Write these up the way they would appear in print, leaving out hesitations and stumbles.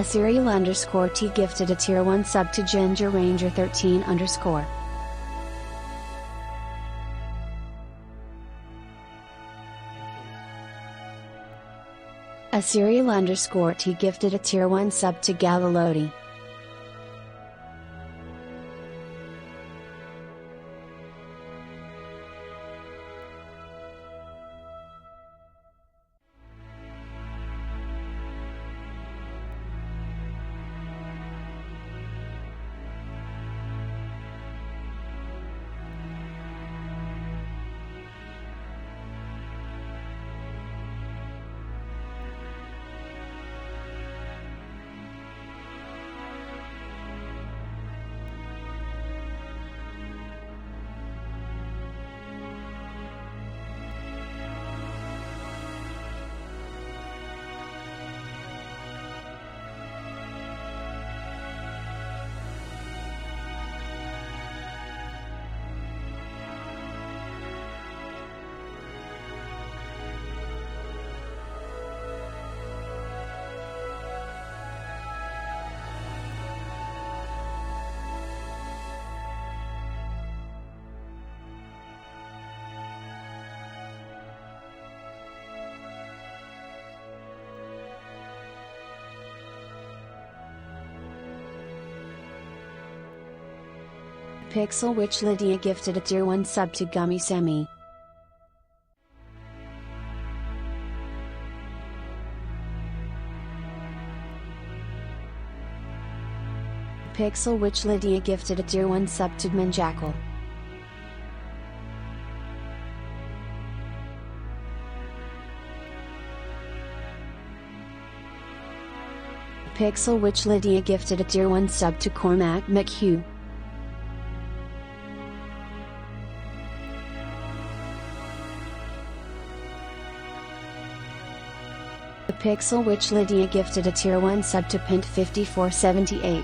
s2e8-T gifted a tier 1 sub to Ginger Ranger 13 _. s2e8-T gifted a tier 1 sub to Galilodi. Pixel Witch Lydia gifted a tier 1 sub to Gummy Semi. Pixel Witch Lydia gifted a tier 1 sub to Manjackal. Pixel Witch Lydia gifted a tier 1 sub to Cormac McHugh. Pixel Witch Lydia gifted a tier 1 sub to Pint 5478.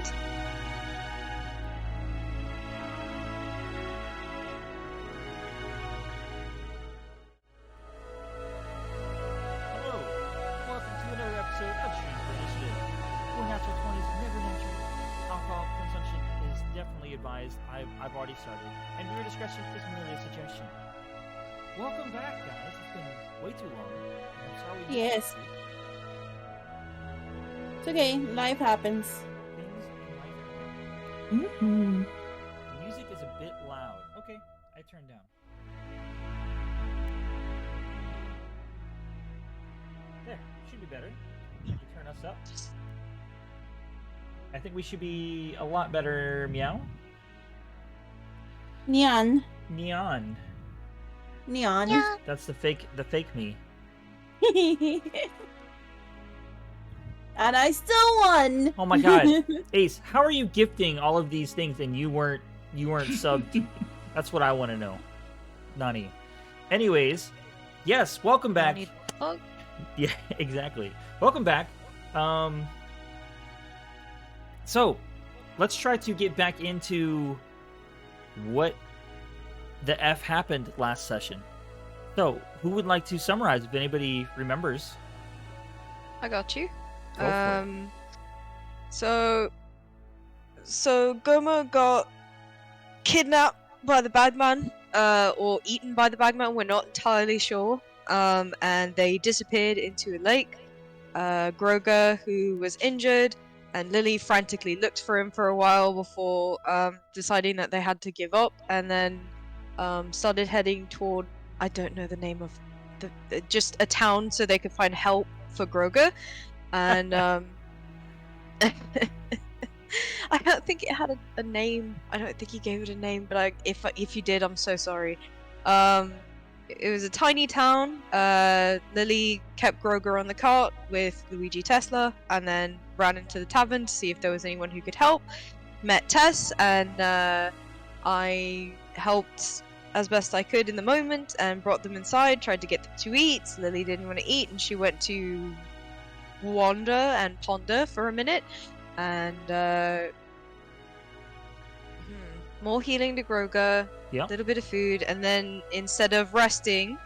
Hello, welcome to another episode of Stream for Initiative. We're natural 20s, never natural. Alcohol consumption is definitely advised. I've already started, and viewer discretion is merely a suggestion. Welcome back, guys. It's been way too long. I'm sorry. Yes. It's okay, life happens. Things in life happen. The music is a bit loud. Okay, I turned down. There, should be better. I can turn us up. I think we should be a lot better. Meow. Neon. Neon. Neon. Yeah. That's the fake me. And I still won. Oh my god. Ace, how are you gifting all of these things and you weren't subbed? That's what I want to know. Nani. Anyways, yes, welcome back. Oh, Yeah, exactly. Welcome back. So, let's try to get back into what the F happened last session. So, who would like to summarize if anybody remembers? I got you. Go for it. So Goma got kidnapped by the bagman, or eaten by the bagman. We're not entirely sure. And they disappeared into a lake. Groga, who was injured, and Lily frantically looked for him for a while before deciding that they had to give up, and then started heading toward, I don't know the name of just a town so they could find help for Groga. And I don't think it had a name. I don't think he gave it a name, but if you did, I'm so sorry. It was a tiny town. Lily kept Groger on the cart with Luigi Tesla, and then ran into the tavern to see if there was anyone who could help. Met Tess, and I helped as best I could in the moment, and brought them inside, tried to get them to eat. Lily didn't want to eat, and she went to wander and ponder for a minute, and more healing to Groga, Yeah. a little bit of food, and then instead of resting,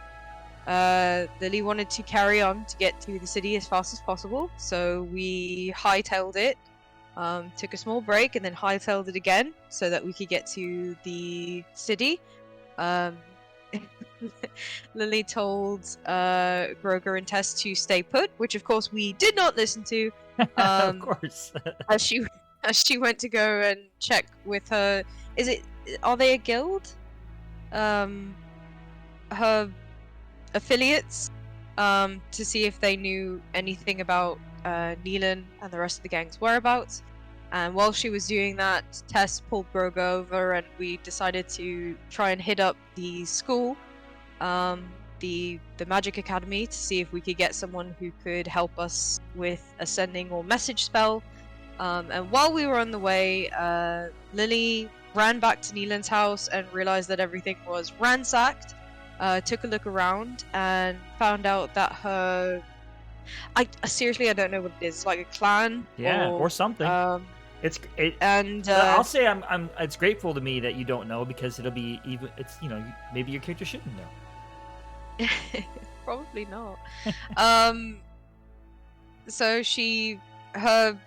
Lily wanted to carry on to get to the city as fast as possible, so we hightailed it. Took a small break and then hightailed it again so that we could get to the city. Lily told Groger and Tess to stay put, which of course we did not listen to. Of course. as she went to go and check with her. Are they a guild? Her affiliates, to see if they knew anything about Neelan and the rest of the gang's whereabouts. And while she was doing that, Tess pulled Groger over and we decided to try and hit up the school, the Magic Academy, to see if we could get someone who could help us with a sending or message spell. And while we were on the way, Lily ran back to Neelan's house and realized that everything was ransacked. Took a look around and found out that her... I don't know what it is. Like a clan, or something. I'll say it's grateful to me that you don't know, because it'll be even. It's maybe your character shouldn't know. Probably not. So her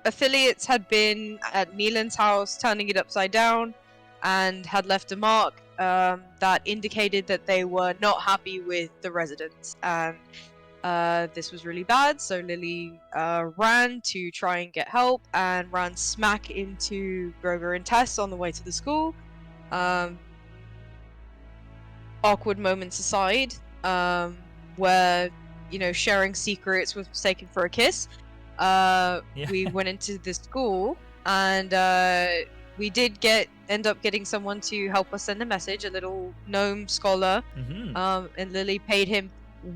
affiliates had been at Neelan's house, turning it upside down, and had left a mark that indicated that they were not happy with the residents, and this was really bad. So Lily ran to try and get help and ran smack into Groger and Tess on the way to the school. Awkward moments aside, where sharing secrets was mistaken for a kiss. We went into the school and we did end up getting someone to help us send a message, a little gnome scholar. And Lily paid him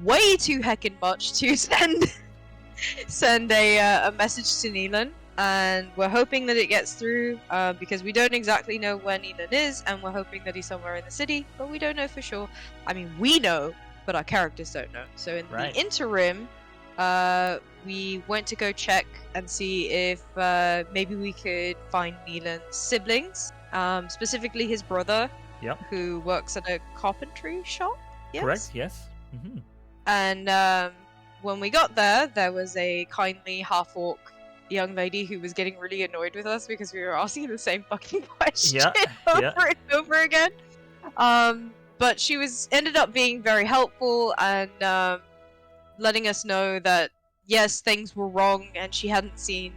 way too heckin' much to send a message to Neelan, and we're hoping that it gets through, because we don't exactly know where Neelan is, and we're hoping that he's somewhere in the city, but we don't know for sure. I mean, we know, but our characters don't know. So in the interim, we went to go check and see if maybe we could find Neelan's siblings, specifically his brother, who works at a carpentry shop. Yes? Correct, yes. And when we got there, there was a kindly half-orc young lady who was getting really annoyed with us because we were asking the same fucking question over and over again. But she ended up being very helpful and letting us know that yes, things were wrong, and she hadn't seen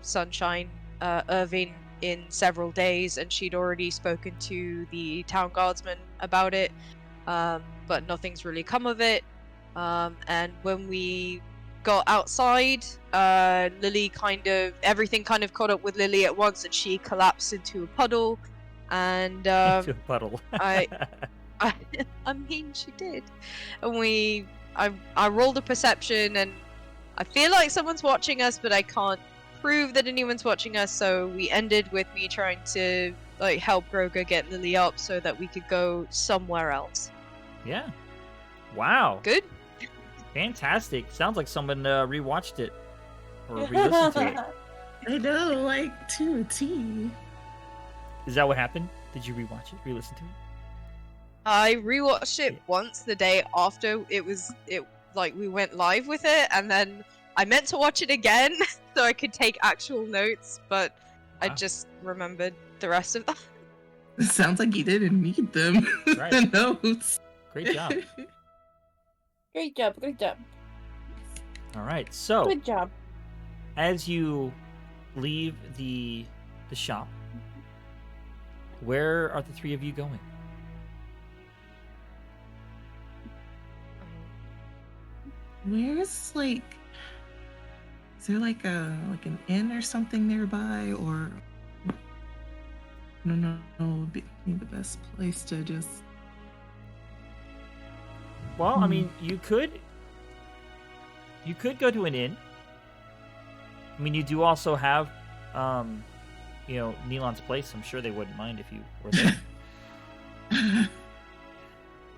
Sunshine Irving in several days, and she'd already spoken to the town guardsman about it, but nothing's really come of it. And when we got outside, everything kind of caught up with Lily at once, and she collapsed into a puddle. And into a puddle. I mean, she did. And I rolled a perception, and I feel like someone's watching us, but I can't prove that anyone's watching us. So we ended with me trying to help Groger get Lily up so that we could go somewhere else. Yeah. Wow. Good. Fantastic. Sounds like someone rewatched it or re-listened to it. I know, to a T. Is that what happened? Did you rewatch it? Re-listen to it? I rewatched it once the day after we went live with it, and then I meant to watch it again so I could take actual notes, but I just remembered the rest of that. It sounds like you didn't need them. Right. The notes. Great job. Great job. All right, so Good job. as you leave the shop, where are the three of you going? Where's is there an inn or something nearby, or no, would be the best place to just. Well, I mean, you could go to an inn. I mean, you do also have, Neelan's place. I'm sure they wouldn't mind if you were there.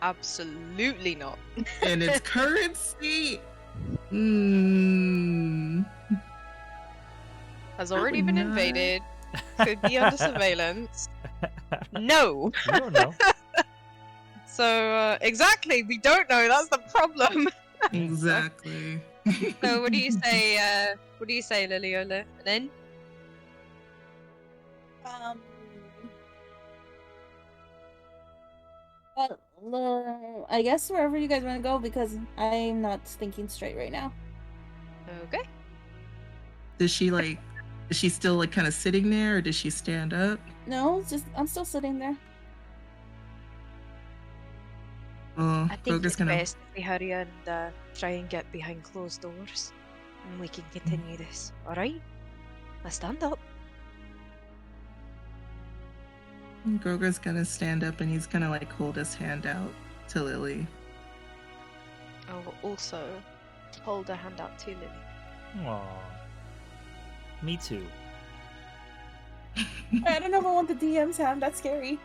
Absolutely not. And its currency. Has already been invaded. Could be under surveillance. No. You don't know. So exactly, we don't know. That's the problem. Exactly. So what do you say? What do you say, Liliola? An inn? Well, I guess wherever you guys want to go because I'm not thinking straight right now. Okay. Is she still like kind of sitting there, or does she stand up? No, it's just I'm still sitting there. Oh, I think Groger's it's gonna. best if we hurry and try and get behind closed doors, and we can continue this. All right? Let's stand up. Groger's gonna stand up and he's gonna like hold his hand out to Lily. I'll also hold a hand out to Lily. Aww. Me too. I don't know if I want the DM's hand. That's scary.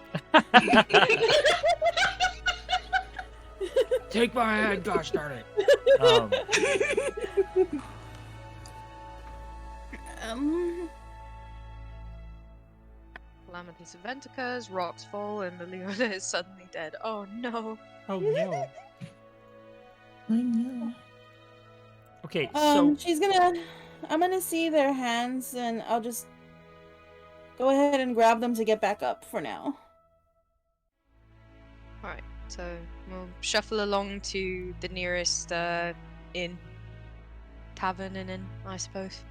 Take my hand, gosh darn it. Calamities event occurs, rocks fall, and Liliola is suddenly dead. Oh no. Oh no. I know. Okay, so I'm gonna see their hands and I'll just go ahead and grab them to get back up for now. Alright, so we'll shuffle along to the nearest inn. Tavern and inn, I suppose.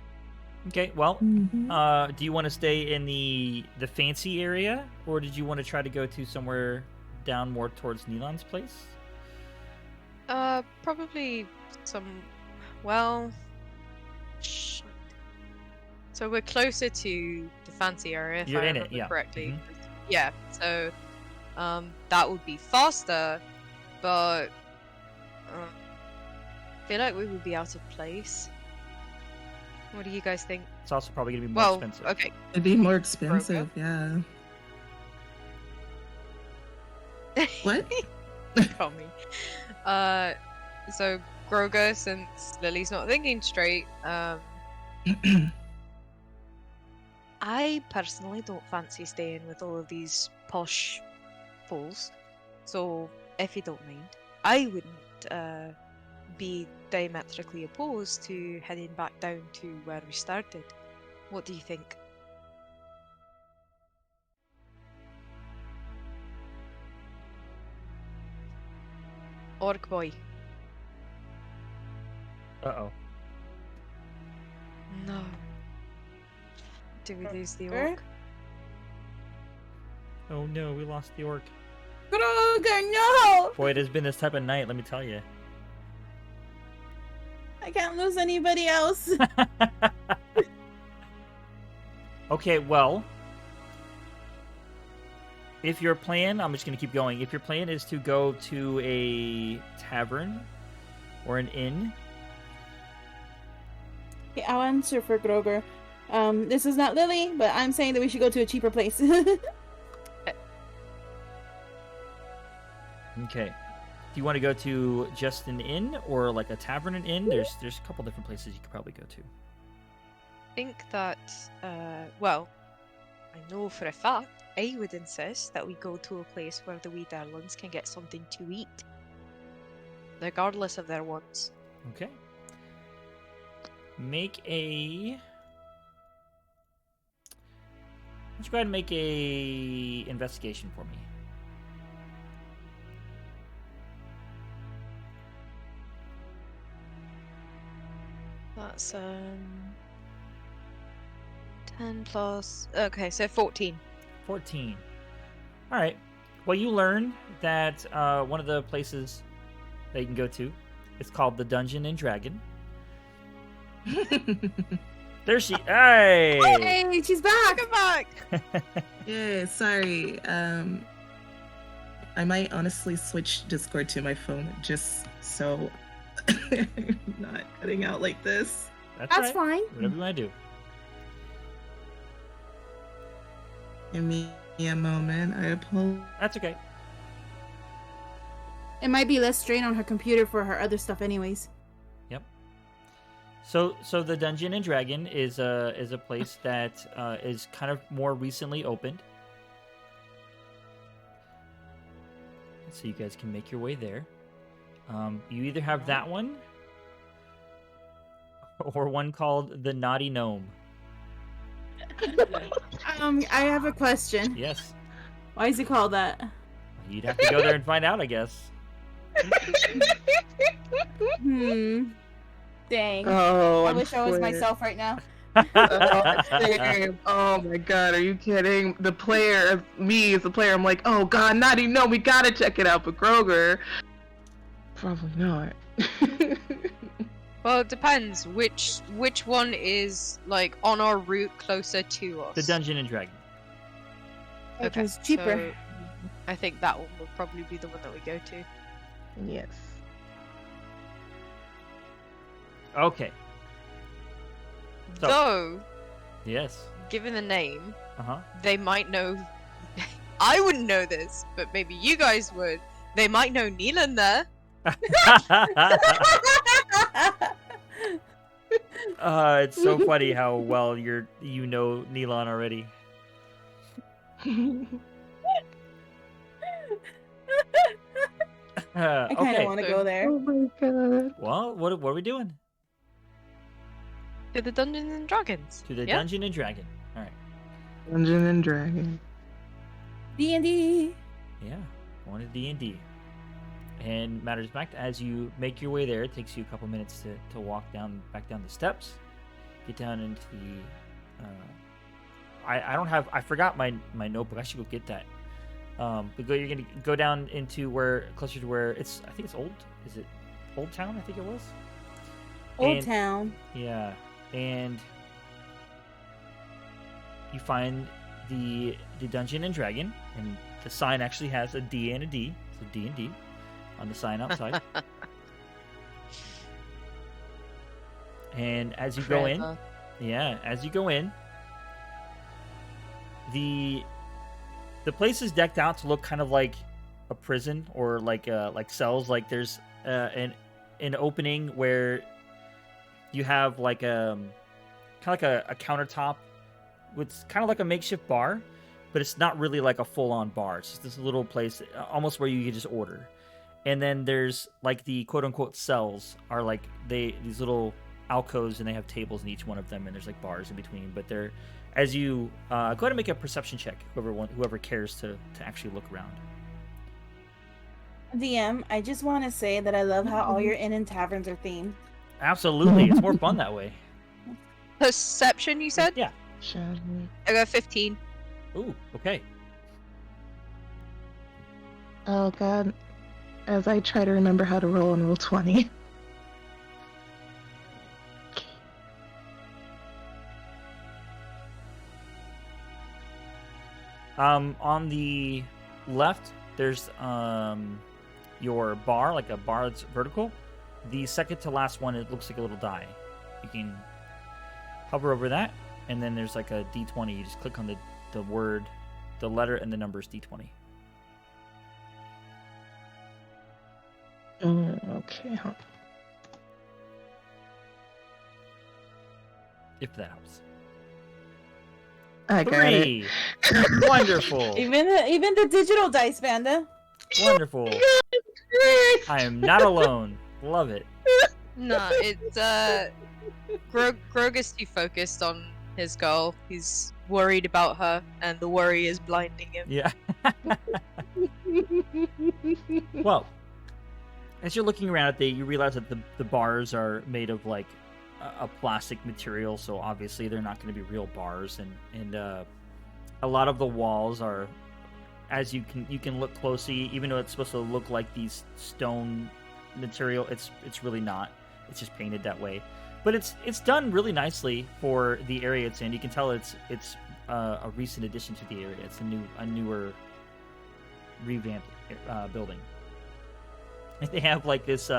okay, well, Mhm. do you want to stay in the fancy area, or did you want to try to go to somewhere down more towards Neelon's place? Probably some. Well. Shit. So we're closer to the fancy area, if You're I in it, remember yeah. correctly. Mhm. Yeah. So, that would be faster, but I feel like we would be out of place. What do you guys think? It's also probably gonna be more Well, expensive. okay. It'd be more expensive, yeah. What? Call me. So Groger, since Lily's not thinking straight, I personally don't fancy staying with all of these posh fools. So if you don't mind, I wouldn't be diametrically opposed to heading back down to where we started. What do you think? Orc boy. Uh-oh. No. Do we lose the Groger? orc? Oh no, we lost the orc. Groger, no! Boy, it has been this type of night, let me tell you. I can't lose anybody else. Okay, well, if your plan, I'm just going to keep going. If your plan is to go to a tavern or an inn, Okay, I'll answer for Groger. This is not Lily, but I'm saying that we should go to a cheaper place. okay. Do you want to go to just an inn or like a tavern and inn? There's a couple different places you could probably go to. I think that, well, I know for a fact I would insist that we go to a place where the wee darlings can get something to eat, regardless of their wants. Okay. Make a... Why don't you go ahead and make a investigation for me? That's 10 plus. Okay, so 14. 14. All right. Well, you learn that one of the places that you can go to is called the Dungeon and Dragon. There she. Hey. Hey, she's back! Come back! Yeah, sorry. I might honestly switch Discord to my phone just so I'm not cutting out like this. That's right. fine. Whatever you want to do. Give me a moment. I apologize. That's okay. It might be less strain on her computer for her other stuff anyways. Yep. So the Dungeon and Dragon is a place that is kind of more recently opened. so you guys can make your way there. You either have that one or one called the Naughty Gnome. I have a question. Yes. Why is it called that? You'd have to go there and find out, I guess. Dang. Oh, I I'm wish I was quit. myself right now. Damn. Oh my god, are you kidding? The player, me as the player, I'm like, oh god, Naughty, no, we gotta check it out. But Groger, probably not. Well, it depends. Which one is like on our route closer to us? The Dungeon and Dragon. Which is cheaper. so I think that one will probably be the one that we go to. Yes. Okay. So, Though, yes. given the name, Uh-huh. they might know. I wouldn't know this, but maybe you guys would. They might know Neelan there. It's so funny how well you know Neelan already. I kind of Okay. want to go there. Oh my god. Well, what are we doing? To the Dungeons and Dragons. To the Yeah? Dungeon and Dragon. All right. Dungeon and Dragon. D&D. Yeah. Going to D&D. And matters back as you make your way there. It takes you a couple minutes to walk back down the steps, get down into the. I forgot my notebook. I should go get that. But you're gonna go down into closer to where it's. I think it's old. Is it Old Town? I think it was. Old And- Town. Yeah, and you find the Dungeon and Dragon, and the sign actually has a D and a D, so D&D on the sign outside. And as you go in, the place is decked out to look kind of like a prison or like cells. Like there's an opening where you have like kind of like a countertop with kind of like a makeshift bar, but it's not really like a full-on bar. It's just this little place, almost where you can just order. And then there's like the quote-unquote cells are like these little alcoves, and they have tables in each one of them, and there's like bars in between. But they're as you go ahead and make a perception check, whoever cares to actually look around. DM, I just want to say that I love how all your inn and taverns are themed. Absolutely, it's more fun that way. Perception, you said? Yeah. Shadow. I got 15. Ooh, okay. Oh god. As I try to remember how to roll on roll 20. On the left, there's your bar, like a bar that's vertical. The second to last one, it looks like a little die. You can hover over that, and then there's like a D20. You just click on the word, the letter, and the numbers D20. Okay. Huh. If that helps. I got it. 3! Wonderful. Even the digital dice, Panda. Wonderful. I am not alone. Love it. No, it's Grog is too focused on his girl. He's worried about her, and the worry is blinding him. Yeah. Well, as you're looking around at you realize that the bars are made of like a plastic material, so obviously they're not going to be real bars, and a lot of the walls are, as you can look closely, even though it's supposed to look like these stone material, it's really not. It's just painted that way, but it's done really nicely for the area it's in. You can tell it's a recent addition to the area. It's a newer revamped building. And they have like this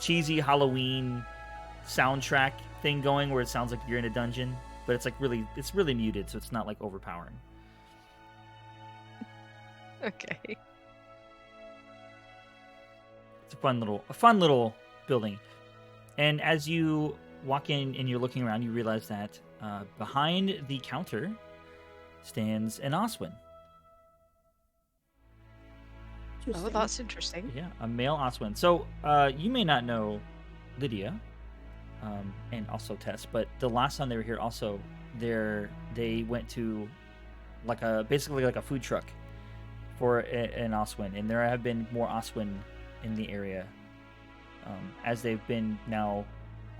cheesy Halloween soundtrack thing going where it sounds like you're in a dungeon, but it's really muted, so it's not like overpowering. Okay. It's a fun little building. And as you walk in and you're looking around, you realize that behind the counter stands an Oswin. Interesting. Oh, that's interesting. Yeah, a male Oswin. So you may not know Lydia, and also Tess, but the last time they were here, also they went to basically like a food truck for an Oswin, and there have been more Oswin in the area as they've been now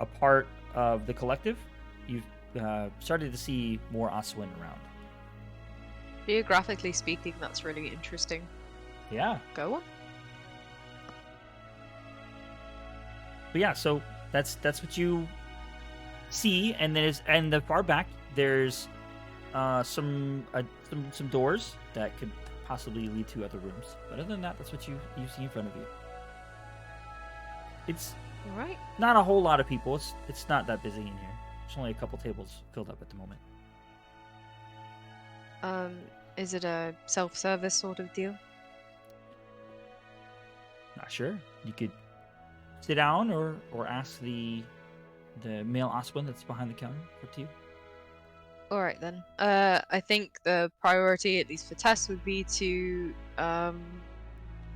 a part of the collective. You've started to see more Oswin around. Geographically speaking, that's really interesting. Yeah. Go on. But yeah, so that's what you see, and the far back there's some doors that could possibly lead to other rooms. But other than that, that's what you see in front of you. It's All right. not a whole lot of people. It's not that busy in here. There's only a couple tables filled up at the moment. Is it a self-service sort of deal? Not sure. You could sit down or ask the male Oswin that's behind the counter. It's up to you. All right then. I think the priority, at least for Tess, would be to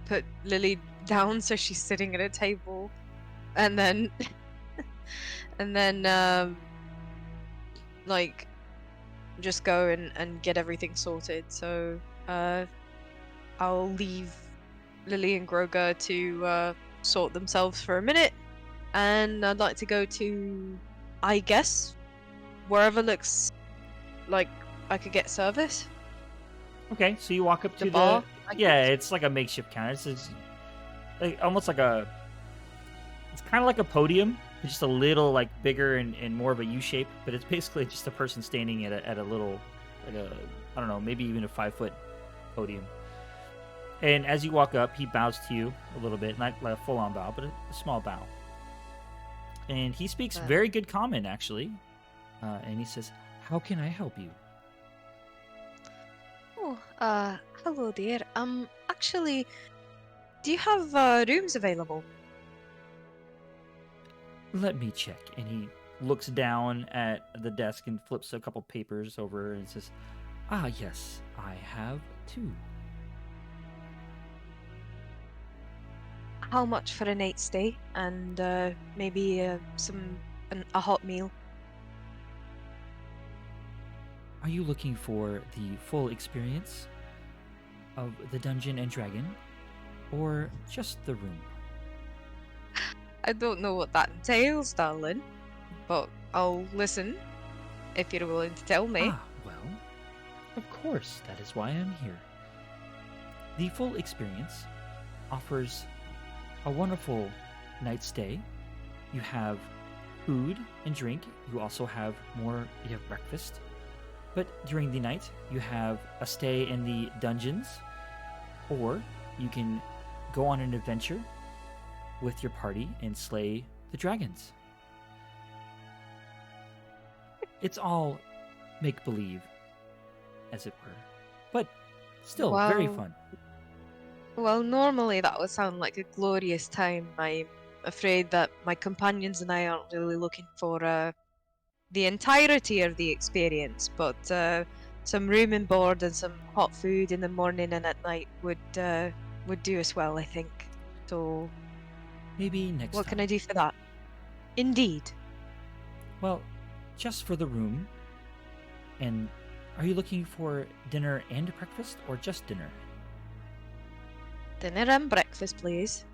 put Lily down so she's sitting at a table, and then like just go and get everything sorted. So I'll leave Lily and Groga to sort themselves for a minute, and I'd like to go to, I guess, wherever looks like I could get service. Okay, so you walk up to The bar, I yeah, guess? it's like a makeshift counter. It's like, almost like it's kind of like a podium, but just a little like bigger and more of a U shape. But it's basically just a person standing at a little, like a, I don't know, maybe even a 5-foot podium. And as you walk up, he bows to you a little bit, not like a full-on bow, but a small bow. And he speaks Wow. very good common, actually. And he says, "How can I help you?" Oh, hello there. Actually, do you have rooms available? Let me check. And he looks down at the desk and flips a couple papers over and says, "Ah, yes, I have 2. How much for a night stay and maybe a hot meal?" Are you looking for the full experience of the Dungeon and Dragon, or just the room?" I don't know what that entails, darling, but I'll listen if you're willing to tell me. Ah, well, of course, that is why I'm here. The full experience offers a wonderful night stay. You have food and drink. You have breakfast. But during the night, you have a stay in the dungeons, or you can go on an adventure with your party and slay the dragons. It's all make-believe, as it were, but still very Wow. fun. Well, normally that would sound like a glorious time. I'm afraid that my companions and I aren't really looking for the entirety of the experience, but some room and board and some hot food in the morning and at night would do us well, I think. So, Maybe next what time. can I do for that? Indeed. Well, just for the room. And are you looking for dinner and breakfast, or just dinner? Dinner and breakfast, please.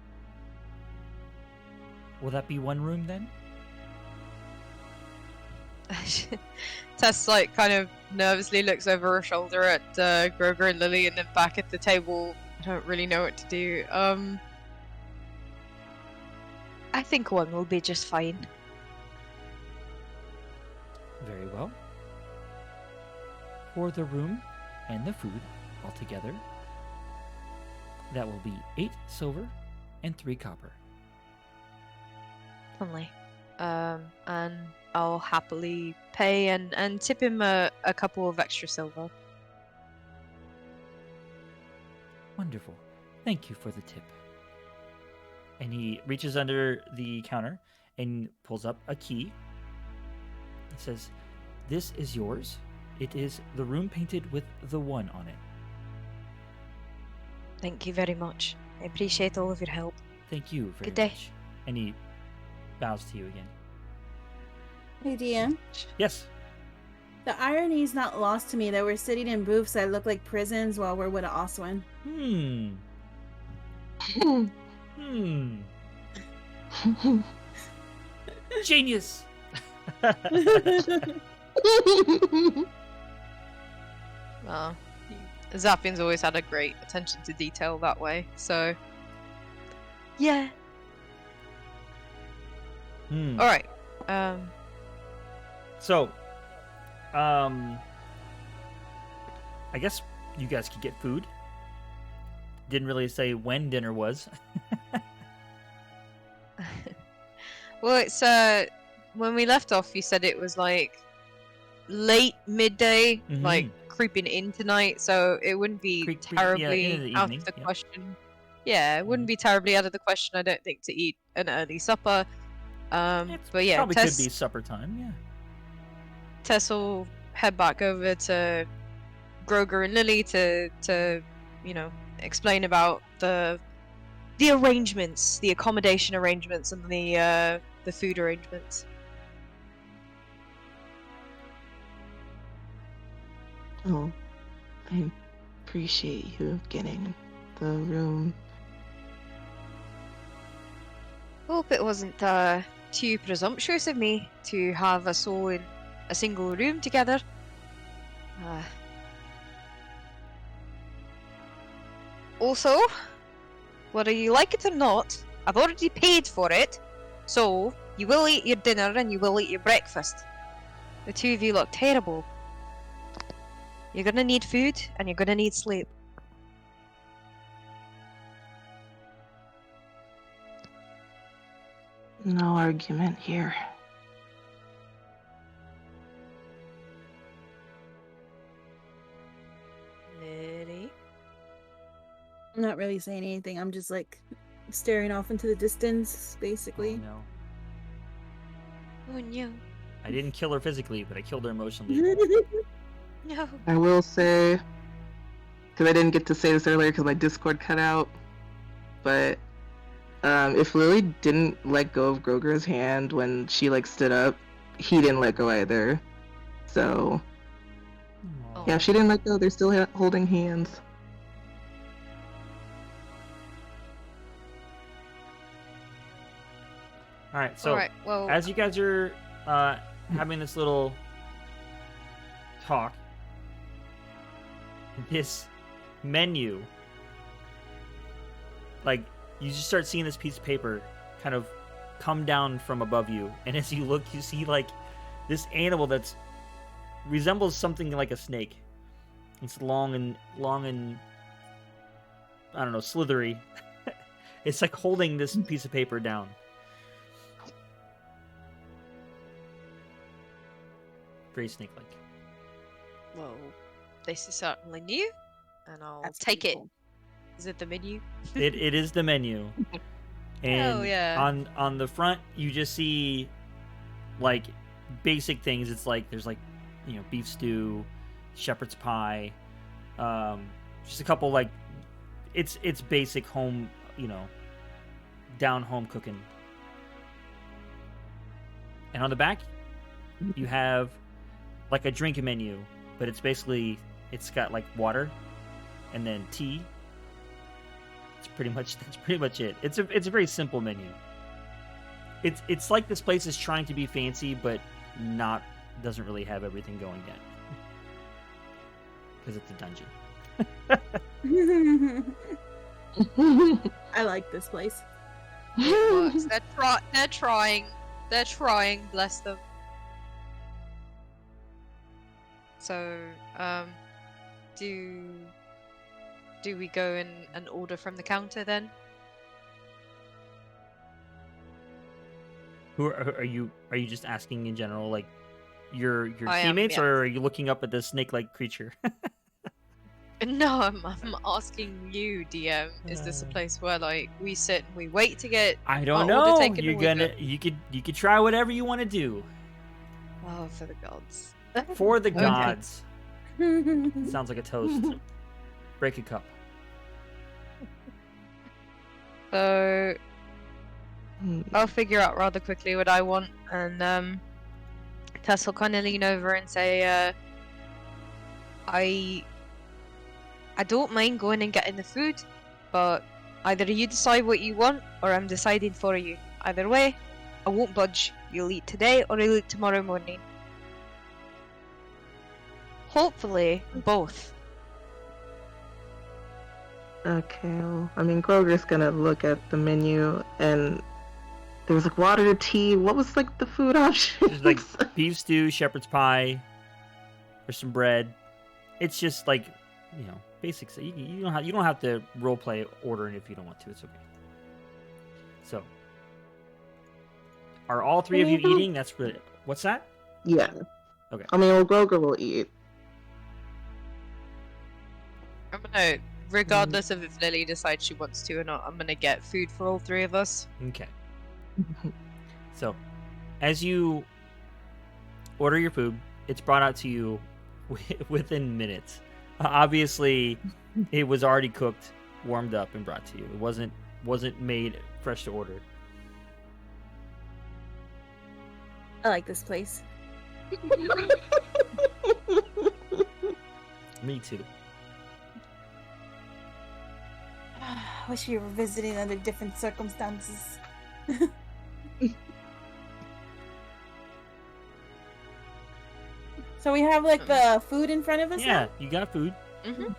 Will that be one room then? Tess kind of nervously looks over her shoulder at Groger and Lily, and then back at the table. I don't really know what to do. I think one will be just fine. Very well. For the room and the food altogether, that will be 8 silver and 3 copper. Lovely. And I'll happily pay and tip him a couple of extra silver. Wonderful. Thank you for the tip. And he reaches under the counter and pulls up a key. It says, "This is yours. It is the room painted with the 1 on it." Thank you very much. I appreciate all of your help. Thank you very Good day. much. And he bows to you again. Hey, DM. Yes. The irony is not lost to me that we're sitting in booths that look like prisons while we're with Oswin. Genius. Well, Zapian's always had a great attention to detail that way, so yeah. All right. So, I guess you guys could get food. Didn't really say when dinner was. Well, it's when we left off, you said it was like late midday, like creeping in tonight, so it wouldn't be terribly out of the question. Yeah, it wouldn't be terribly out of the question, I don't think, to eat an early supper. But yeah, probably could be supper time. Yeah. Tess will head back over to Groger and Lily to explain about the arrangements, the accommodation arrangements, and the food arrangements. Oh, I appreciate you getting the room. Hope it wasn't too presumptuous of me to have us all in a single room together. Also, whether you like it or not, I've already paid for it, so you will eat your dinner and you will eat your breakfast. The two of you look terrible. You're gonna need food and you're gonna need sleep. No argument here. Lily? I'm not really saying anything. I'm just like staring off into the distance, basically. Oh, no. Oh no. I didn't kill her physically, but I killed her emotionally. No. I will say, because I didn't get to say this earlier because my Discord cut out, but if Lily didn't let go of Groger's hand when she stood up, he didn't let go either. So yeah, if she didn't let go, they're still holding hands. All right, so well, as you guys are having this little talk, this menu, you just start seeing this piece of paper kind of come down from above you, and as you look, you see this animal that's resembles something like a snake. It's long and I don't know, slithery. It's like holding this piece of paper down. Very snake-like. well, this is certainly new, and I'll That's take it. cool. Is it the menu? It is the menu. And Oh, yeah. on the front you just see basic things. It's there's beef stew, shepherd's pie, just a couple it's basic home, down home cooking. And on the back you have a drink menu, but it's got water and then tea. That's pretty much it. It's a very simple menu. It's like this place is trying to be fancy, but doesn't really have everything going yet. Because it's a dungeon. I like this place. It works. They're trying. They're trying. Bless them. So, do we go and order from the counter then? Who are you? Are you just asking in general, your I am, teammates, yeah. or are you looking up at this snake-like creature? No, I'm asking you, DM. Is this a place where we sit and we wait to get I don't our order know. taken, You're or we gonna go? you could try whatever you want to do. Oh, for the gods. For the Okay. gods. Sounds like a toast. Break a cup. So I'll figure out rather quickly what I want, and Tess will kind of lean over and say, I don't mind going and getting the food, but either you decide what you want, or I'm deciding for you. Either way, I won't budge. You'll eat today, or you'll eat tomorrow morning. Hopefully, both. Okay, well, I mean, Groger's gonna look at the menu, and there was like water, tea. What was like the food option? There's like beef stew, shepherd's pie, or some bread. It's just like, you know, basics. You don't have to role play ordering if you don't want to. It's okay. So, are all three of you eating? That's really, what's that? Yeah. Okay. I mean, well, Groger will eat. I'm gonna, regardless of if Lily decides she wants to or not, I'm gonna get food for all three of us. Okay. So, as you order your food, it's brought out to you within minutes. Obviously, it was already cooked, warmed up, and brought to you. It wasn't made fresh to order. I like this place. Me too. Wish we were visiting under different circumstances. So we have like the food in front of us. Yeah, now? you got food. Mm-hmm. Okay.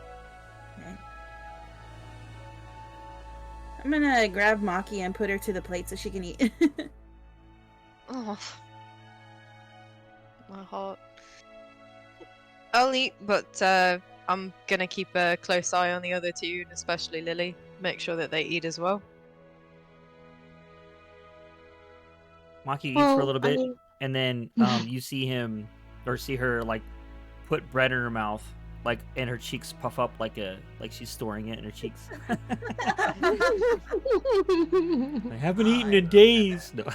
I'm gonna grab Maki and put her to the plate so she can eat. Oh, my heart. I'll eat, but I'm gonna keep a close eye on the other two, and especially Lily. Make sure that they eat as well. Maki eats for a little bit, and then you see him or see her like put bread in her mouth, like, and her cheeks puff up like she's storing it in her cheeks. I haven't eaten in days. No.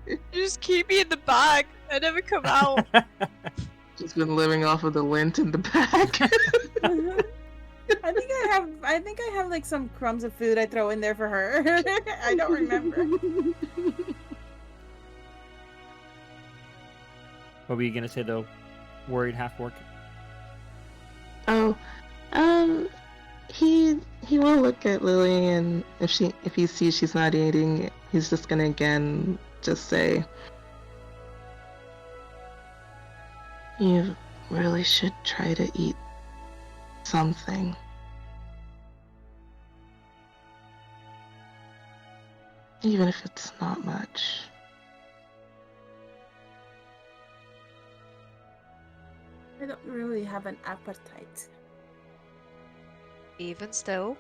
You just keep me in the bag. I never come out. Just been living off of the lint in the bag. I think I have like some crumbs of food I throw in there for her. I don't remember. What were you gonna say though? Worried half orc? Oh, he will look at Lily, and if he sees she's not eating, he's just gonna again just say, "You really should try to eat something." Even if it's not much. I don't really have an appetite. Even still.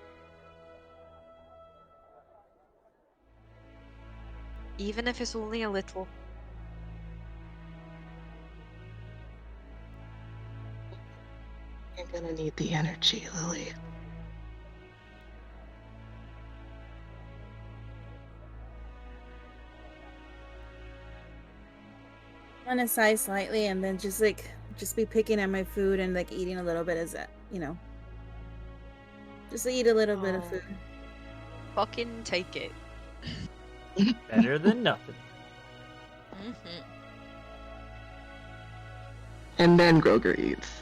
Even if it's only a little. You're gonna need the energy, Lily. On a side slightly, and then just be picking at my food and like eating a little bit as that, just eat a little bit of food. Fucking take it. Better than nothing. Mm-hmm. And then Groger eats.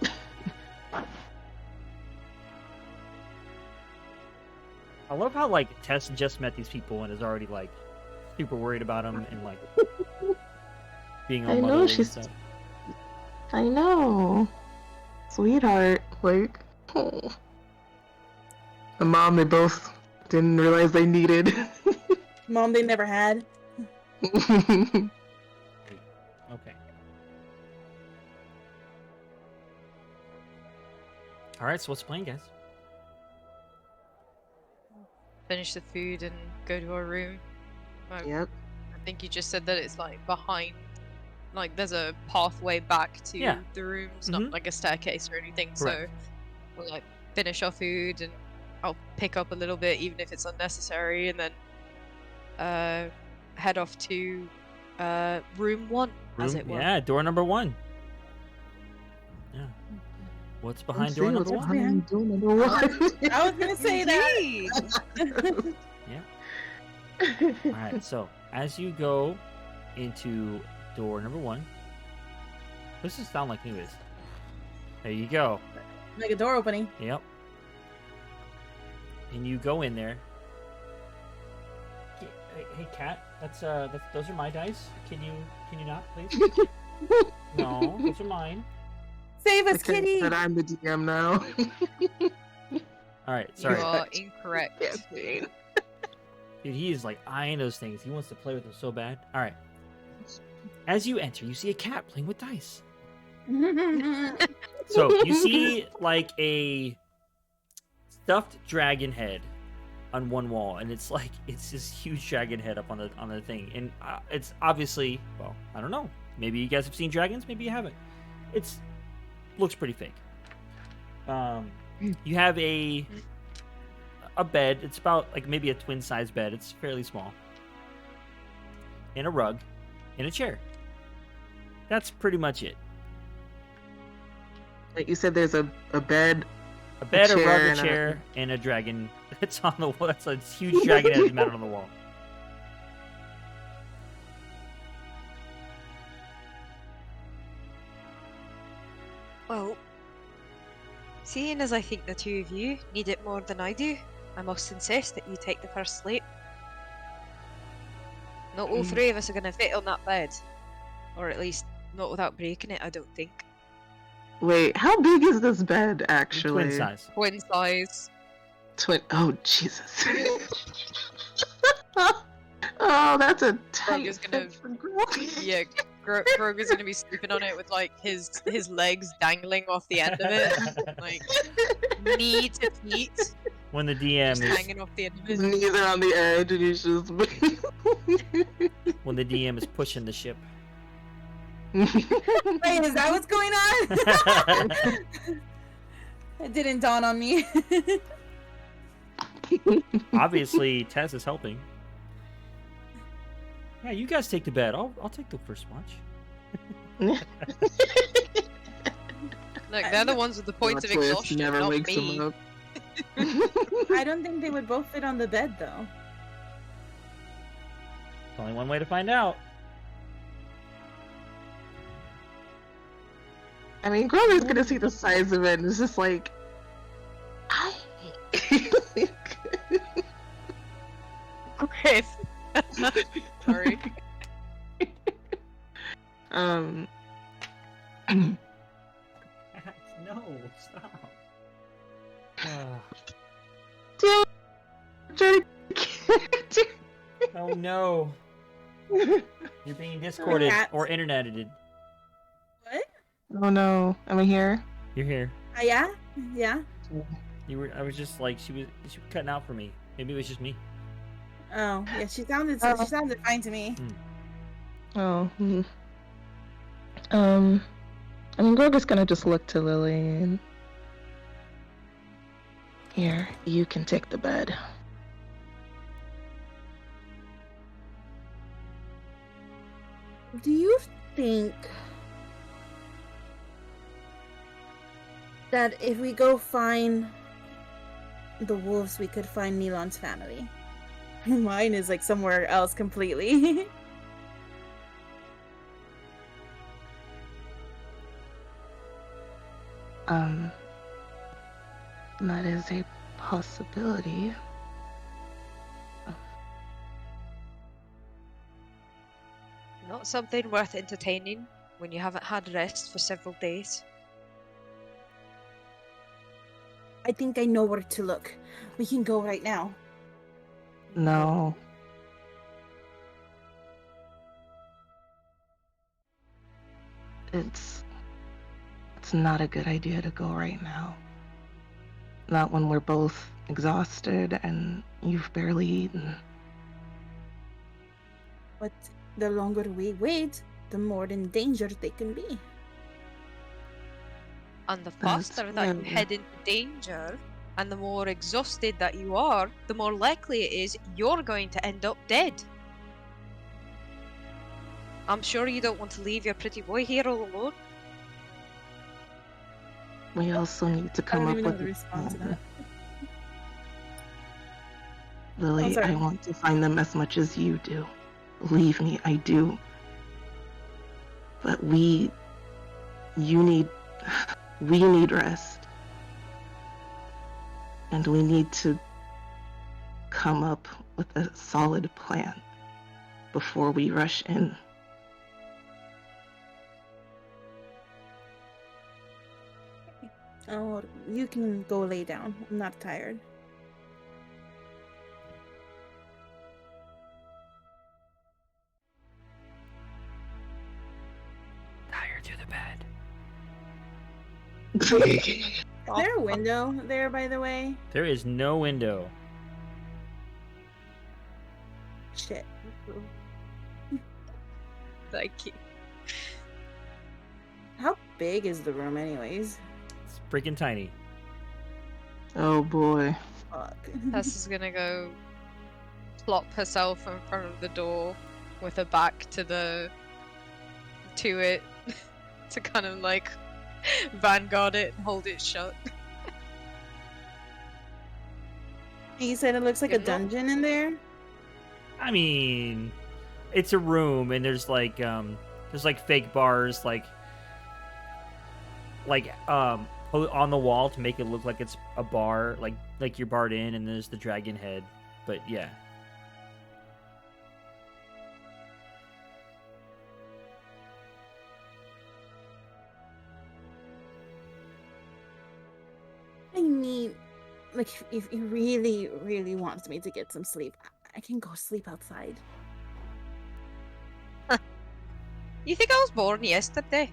I love how like Tess just met these people and is already like super worried about them and like being all motherly and stuff. I know. Sweetheart. Like, oh. The mom they both didn't realize they needed. Mom they never had. Okay. Alright, so what's the plan, guys? Finish the food and go to our room. Yep. I think you just said that it's like behind, like there's a pathway back to the rooms, not like a staircase or anything. Correct. So we'll like finish our food and I'll pick up a little bit even if it's unnecessary, and then head off to room 1, as it were. Yeah, door number 1. Yeah. What's behind Let's door see number what's one? behind door number one. I was gonna say that. Indeed. All right. So as you go into door number one, what's this sound like, anyways? There you go. Like a door opening. Yep. And you go in there. Hey, cat. That's those are my dice. Can you not, please? No, those are mine. Save us, Okay, kitty. but I'm the DM now. All right. You Sorry, are incorrect. Campaign. dude. He is like eyeing those things. He wants to play with them so bad. All right. As you enter, you see a cat playing with dice. So you see like a stuffed dragon head on one wall, and it's this huge dragon head up on the thing, and it's obviously, well, I don't know. Maybe you guys have seen dragons, maybe you haven't. It's looks pretty fake. You have a bed. It's about like maybe a twin size bed. It's fairly small, and a rug, and a chair. That's pretty much it. Like you said, there's a bed. A bed, a rug, a and chair, and a dragon. It's on the wall. That's a huge dragon head mounted on the wall. Well, seeing as I think the two of you need it more than I do, I must insist that you take the first sleep. Not all three of us are going to fit on that bed. Or at least, not without breaking it, I don't think. Wait, how big is this bed actually? Twin size. Twin size. Oh Jesus! Oh, that's a tight Grogu's gonna- fit for Grog. Yeah, Grogu's going to be sleeping on it with like his legs dangling off the end of it. Like, knee to feet. When the DM Just is hanging off the end of His it. knees are on the edge, and he's just. when the DM is pushing the ship. Wait, is that what's going on? It didn't dawn on me. Obviously, Tess is helping. Yeah, you guys take the bed. I'll take the first watch. Look, they're the ones with the points of Plot twist, exhaustion, never not wakes me. him up. I don't think they would both fit on the bed, though. There's only one way to find out. I mean, Grover's gonna see the size of it, and it's just like, Okay. Sorry. No, stop. Oh no. You're being discorded Cats. or interneted. What? Oh no, am I here? You're here. Yeah? Yeah? I was just like, she was cutting out for me. Maybe it was just me. Oh, yeah, she sounded fine to me. Oh. I mean, Grover's gonna just look to Lily and. Here, you can take the bed. Do you think that if we go find the wolves, we could find Milan's family? Mine is like somewhere else completely. That is a possibility. Not something worth entertaining when you haven't had rest for several days. I think I know where to look. We can go right now. No. It's not a good idea to go right now. Not when we're both exhausted and you've barely eaten. But the longer we wait, the more in danger they can be. And the That's faster that you true. head into danger, and the more exhausted that you are, the more likely it is you're going to end up dead. I'm sure you don't want to leave your pretty boy here all alone. We also need to I come don't up even know with how to a respond to plan. that. Lily, sorry. I want to find them as much as you do. Believe me, I do. But we need rest. And we need to come up with a solid plan before we rush in. Oh, you can go lay down. I'm not tired. Tired to the bed. Is there a window there, by the way? There is no window. Shit. Thank you. How big is the room, anyways? It's freaking tiny. Oh boy. Fuck. Tess is gonna go plop herself in front of the door with her back to it to kind of like vanguard it and hold it shut. You said it looks like a You're not- dungeon in there? I mean, it's a room, and there's like fake bars, like on the wall to make it look like it's a bar, like you're barred in, and there's the dragon head. But yeah. I need, like, if he really, really wants me to get some sleep, I can go sleep outside. You think I was born yesterday?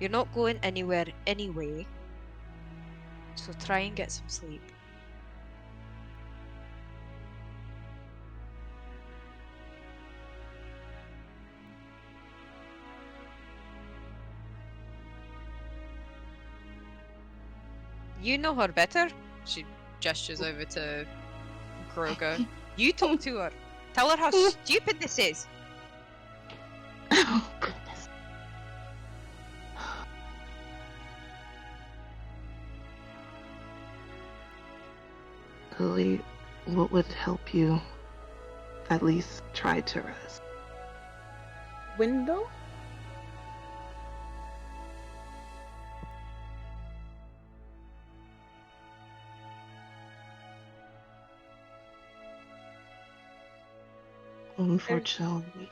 You're not going anywhere anyway, so try and get some sleep. You know her better. She gestures over to Groga. You talk to her. Tell her how stupid this is. Oh, goodness. Lily, what would help you at least try to rest? Window? Unfortunately.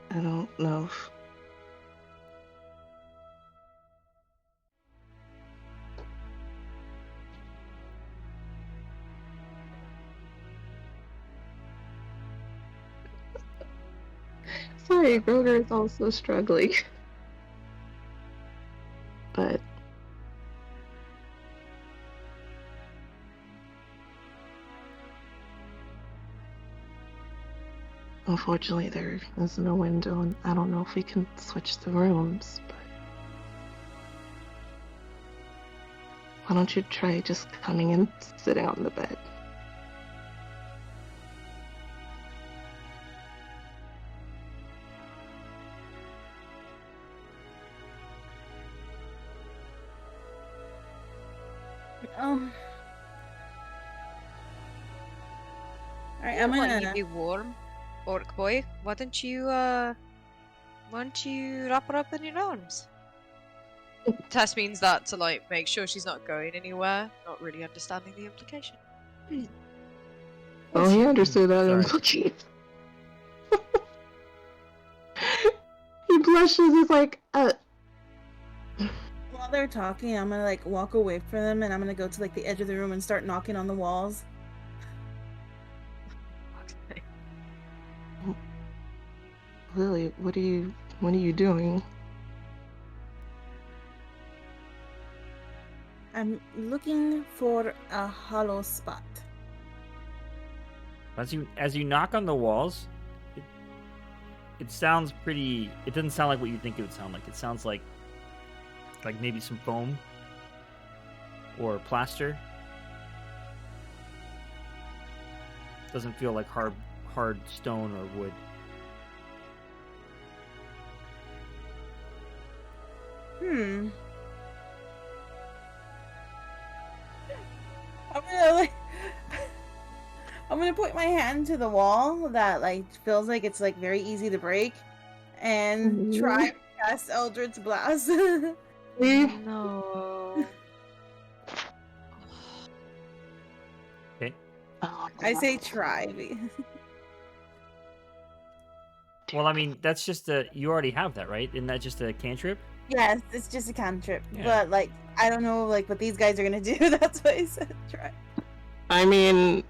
I don't know if... Sorry, Groger is also struggling. But unfortunately there is no window, and I don't know if we can switch the rooms, but why don't you try just coming and sitting on the bed? Alright, I'm Want you gonna... be warm, orc boy? Why don't you wrap her up in your arms? Tess means that to like make sure she's not going anywhere, not really understanding the implication. Oh, he understood that Sorry. implication. He blushes, he's like, While they're talking, I'm gonna like walk away from them, and I'm gonna go to like the edge of the room and start knocking on the walls. Okay. Lily, what are you doing? I'm looking for a hollow spot. As you knock on the walls, it sounds pretty. It doesn't sound like what you think it would sound like. It sounds like maybe some foam or plaster. Doesn't feel like hard stone or wood. I'm gonna like I'm gonna put my hand to the wall that like feels like it's like very easy to break and try to cast Eldritch Blast. No. Okay. Oh, I say try. Well, I mean, that's just a. You already have that, right? Isn't that just a cantrip? Yes, it's just a cantrip. Yeah. But like I don't know like what these guys are gonna do. That's why I said try. I mean,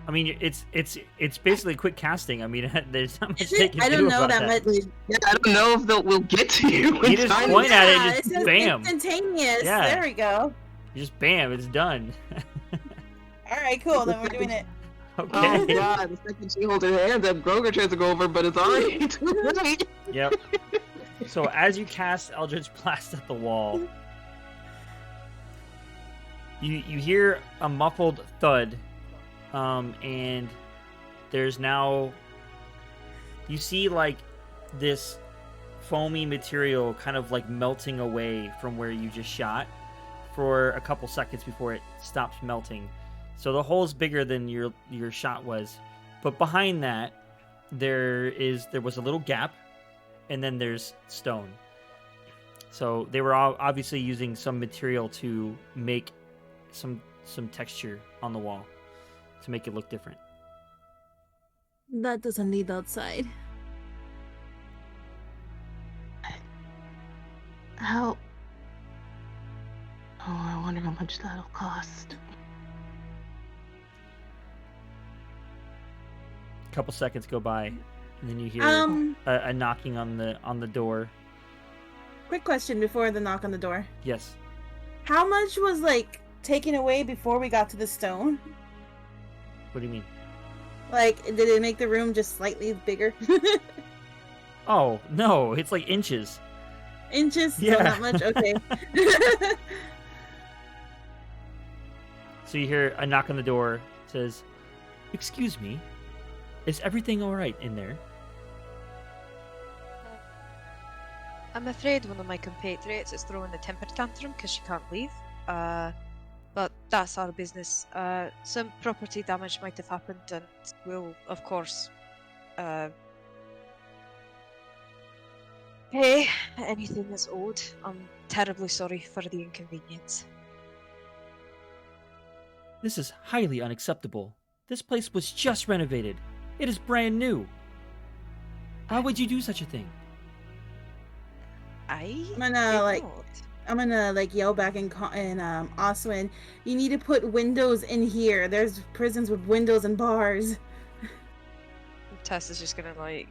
it's basically quick casting. I mean, there's not much they can I do don't know about that much. yeah, I don't know if we'll get to you. You in just time. point at it and Yeah, just it says bam. instantaneous. Yeah. There we go. You just bam, it's done. All right, cool. Then we're doing it. Oh Okay. god, the second she holds her hand up, Grover tries to go over, but it's already too late. Yep. So as you cast Eldritch Blast at the wall, you hear a muffled thud, and there's now you see like this foamy material kind of like melting away from where you just shot for a couple seconds before it stops melting. So the hole's bigger than your shot was, but behind that there was a little gap, and then there's stone. So they were all obviously using some material to make some texture on the wall to make it look different. That doesn't lead outside. How? Oh, I wonder how much that'll cost. A couple seconds go by, and then you hear a knocking on the door. Quick question before the knock on the door. Yes. How much was like taken away before we got to the stone? What do you mean? Like, did it make the room just slightly bigger? Oh no, it's like inches. Inches? Yeah. No, not much? Okay. So you hear a knock on the door. It says, "Excuse me, is everything all right in there?" I'm afraid one of my compatriots is throwing a temper tantrum because she can't leave. But that's our business. Some property damage might have happened, and we'll, of course, pay anything that's owed. I'm terribly sorry for the inconvenience. This is highly unacceptable. This place was just renovated. It is brand new. Why would you do such a thing? I I'm gonna like yell back in Oswin. You need to put windows in here. There's prisons with windows and bars. Tess is just gonna like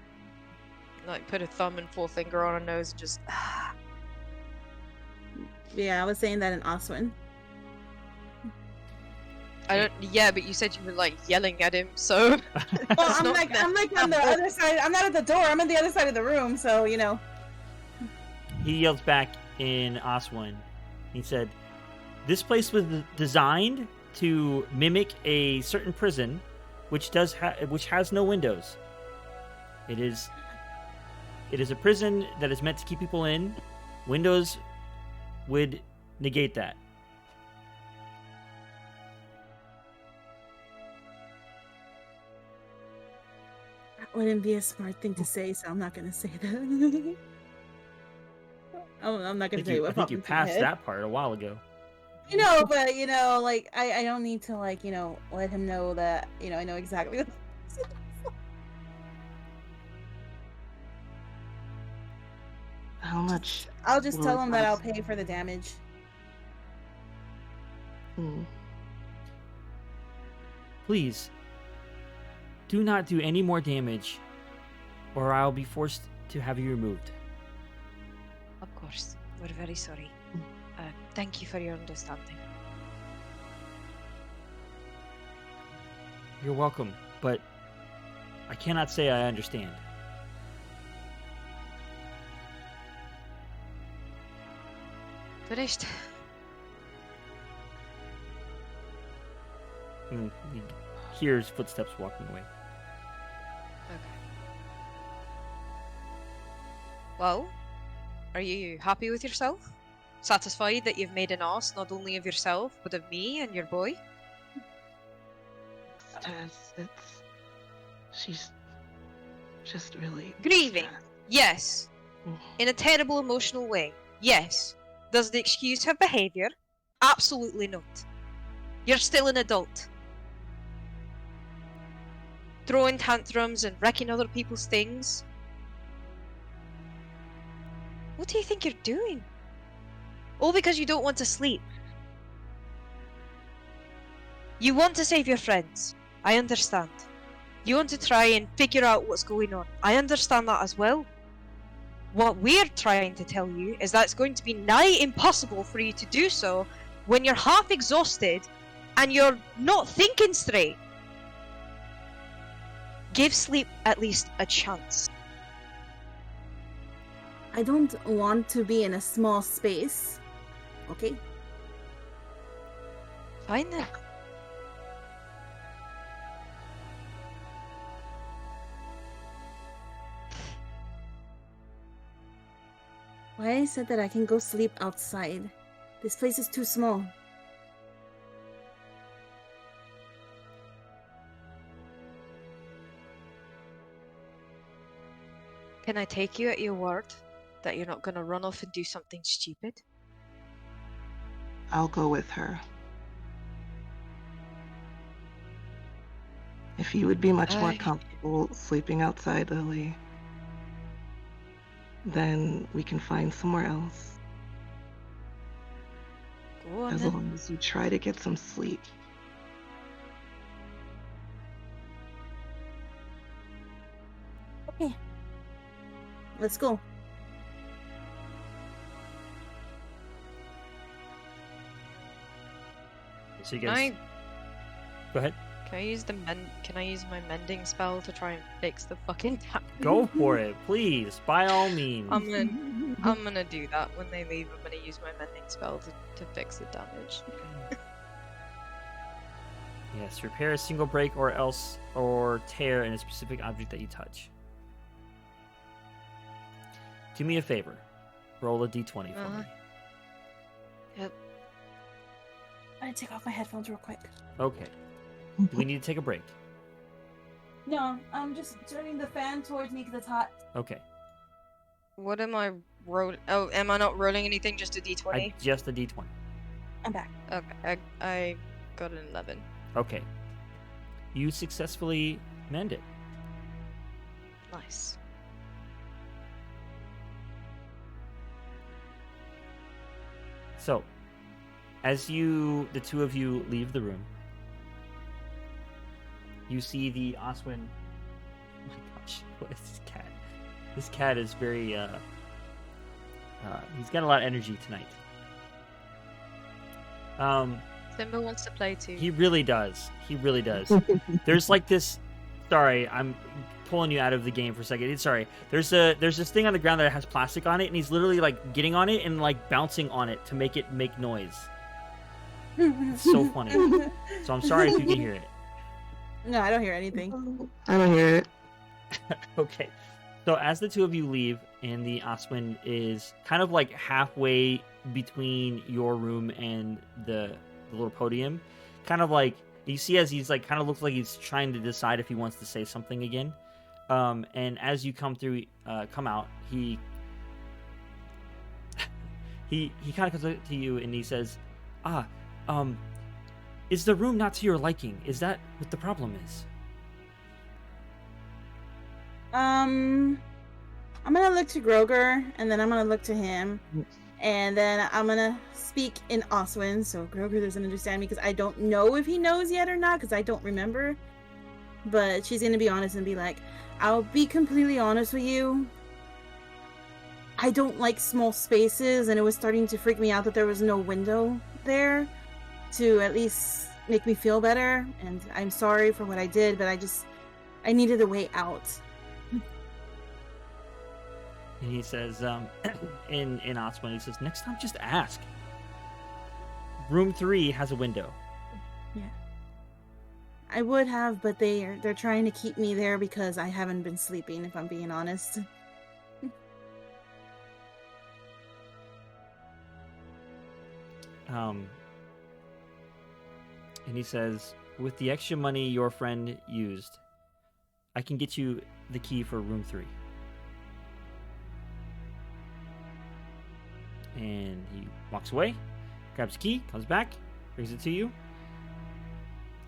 put a thumb and forefinger on her nose and just. Yeah, I was saying that in Oswin. I don't. Yeah, but you said you were like yelling at him, so. Well, That's I'm not like fair. on the other side. I'm not at the door. I'm on the other side of the room. So you know. He yells back in Oswin. He said, "This place was designed to mimic a certain prison, which has no windows. It is a prison that is meant to keep people in. Windows would negate that." That wouldn't be a smart thing to say, so I'm not gonna say that. I'm not gonna tell you what I think you popped into my passed head. that part a while ago. You know, but you know, like I don't need to like, you know, let him know that, you know, I know exactly what How much? I'll just will tell it him that I'll cost? pay for the damage. Please, do not do any more damage, or I'll be forced to have you removed. Of course, we're very sorry. Thank you for your understanding. You're welcome, but I cannot say I understand. Finished. And he hears footsteps walking away. Okay. Well, Are you happy with yourself? Satisfied that you've made an ass not only of yourself, but of me and your boy? Tess, she's just really Grieving. stressed. Yes. In a terrible emotional way. Yes. Does the excuse her behaviour? Absolutely not. You're still an adult. Throwing tantrums and wrecking other people's things. What do you think you're doing? All because you don't want to sleep. You want to save your friends. I understand. You want to try and figure out what's going on. I understand that as well. What we're trying to tell you is that it's going to be nigh impossible for you to do so when you're half exhausted and you're not thinking straight. Give sleep at least a chance. I don't want to be in a small space. Okay? Fine then. Why I said that I can go sleep outside. This place is too small. Can I take you at your word that you're not going to run off and do something stupid? I'll go with her. If you would be much more comfortable sleeping outside, Lily, then we can find somewhere else. Go on As then. long as you try to get some sleep. Okay. Let's go. So you Can guys, go ahead. Can I use my mending spell to try and fix the fucking tap? Go for it, please. By all means. I'm gonna do that when they leave. I'm gonna use my mending spell to fix the damage. Yes, repair a single break or tear in a specific object that you touch. Do me a favor. Roll a d20 for me. Yep. I'm gonna take off my headphones real quick. Okay. Do we need to take a break? No, I'm just turning the fan towards me because it's hot. Okay. What am I rolling? Oh, am I not rolling anything? Just a d20? Just a d20. I'm back. Okay, I got an 11. Okay. You successfully mend it. Nice. So, as the two of you leave the room, you see the Oswin. Oh my gosh, what is this cat? This cat is very, he's got a lot of energy tonight. Simba wants to play too. He really does. He really does. There's like this. Sorry, I'm pulling you out of the game for a second. Sorry. There's this thing on the ground that has plastic on it, and he's literally like getting on it and like bouncing on it to make it make noise. It's so funny. So I'm sorry if you can hear it. No, I don't hear anything. I don't hear it. Okay. So as the two of you leave, and the Oswin is kind of like halfway between your room and the little podium, kind of like you see as he's like kind of looks like he's trying to decide if he wants to say something again. And as you come out, he kind of comes up to you and he says, is the room not to your liking? Is that what the problem is? I'm gonna look to Groger, and then I'm gonna look to him, and then I'm gonna speak in Oswin, so Groger doesn't understand me, because I don't know if he knows yet or not, because I don't remember. But she's gonna be honest and be like, I'll be completely honest with you. I don't like small spaces, and it was starting to freak me out that there was no window there to at least make me feel better, and I'm sorry for what I did, but I needed a way out. And he says, in Oswin, he says, next time just ask. Room 3 has a window. Yeah. I would have, but they're trying to keep me there because I haven't been sleeping, if I'm being honest. And he says, with the extra money your friend used, I can get you the key for room 3. And he walks away, grabs the key, comes back, brings it to you.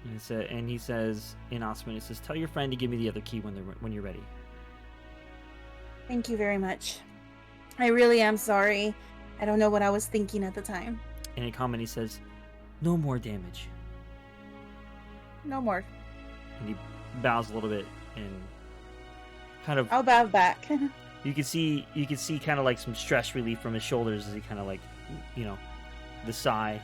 And he says, in Osman, he says, tell your friend to give me the other key when you're ready. Thank you very much. I really am sorry. I don't know what I was thinking at the time. And in comment, he says, no more damage. No more. And he bows a little bit and kind of... I'll bow back. You can see kind of like some stress relief from his shoulders as he kind of like, the sigh.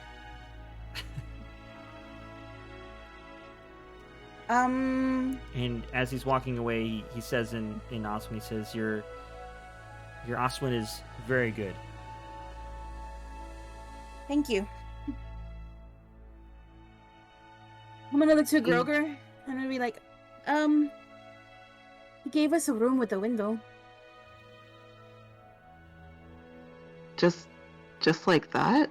And as he's walking away, he says in Oswin, he says, your Oswin is very good. Thank you. I'm gonna look to Groger and I'm gonna be like, he gave us a room with a window. Just like that?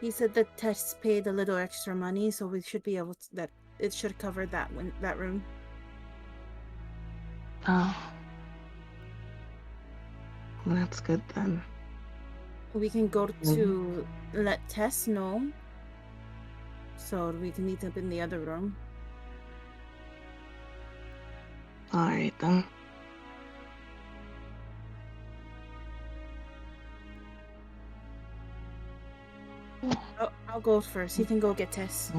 He said the Tess paid a little extra money, so we should be able to, that it should cover that room. Oh. Well, that's good then. We can go to let Tess know, so we can meet up in the other room. Alright then. I'll go first. You can go get Tess.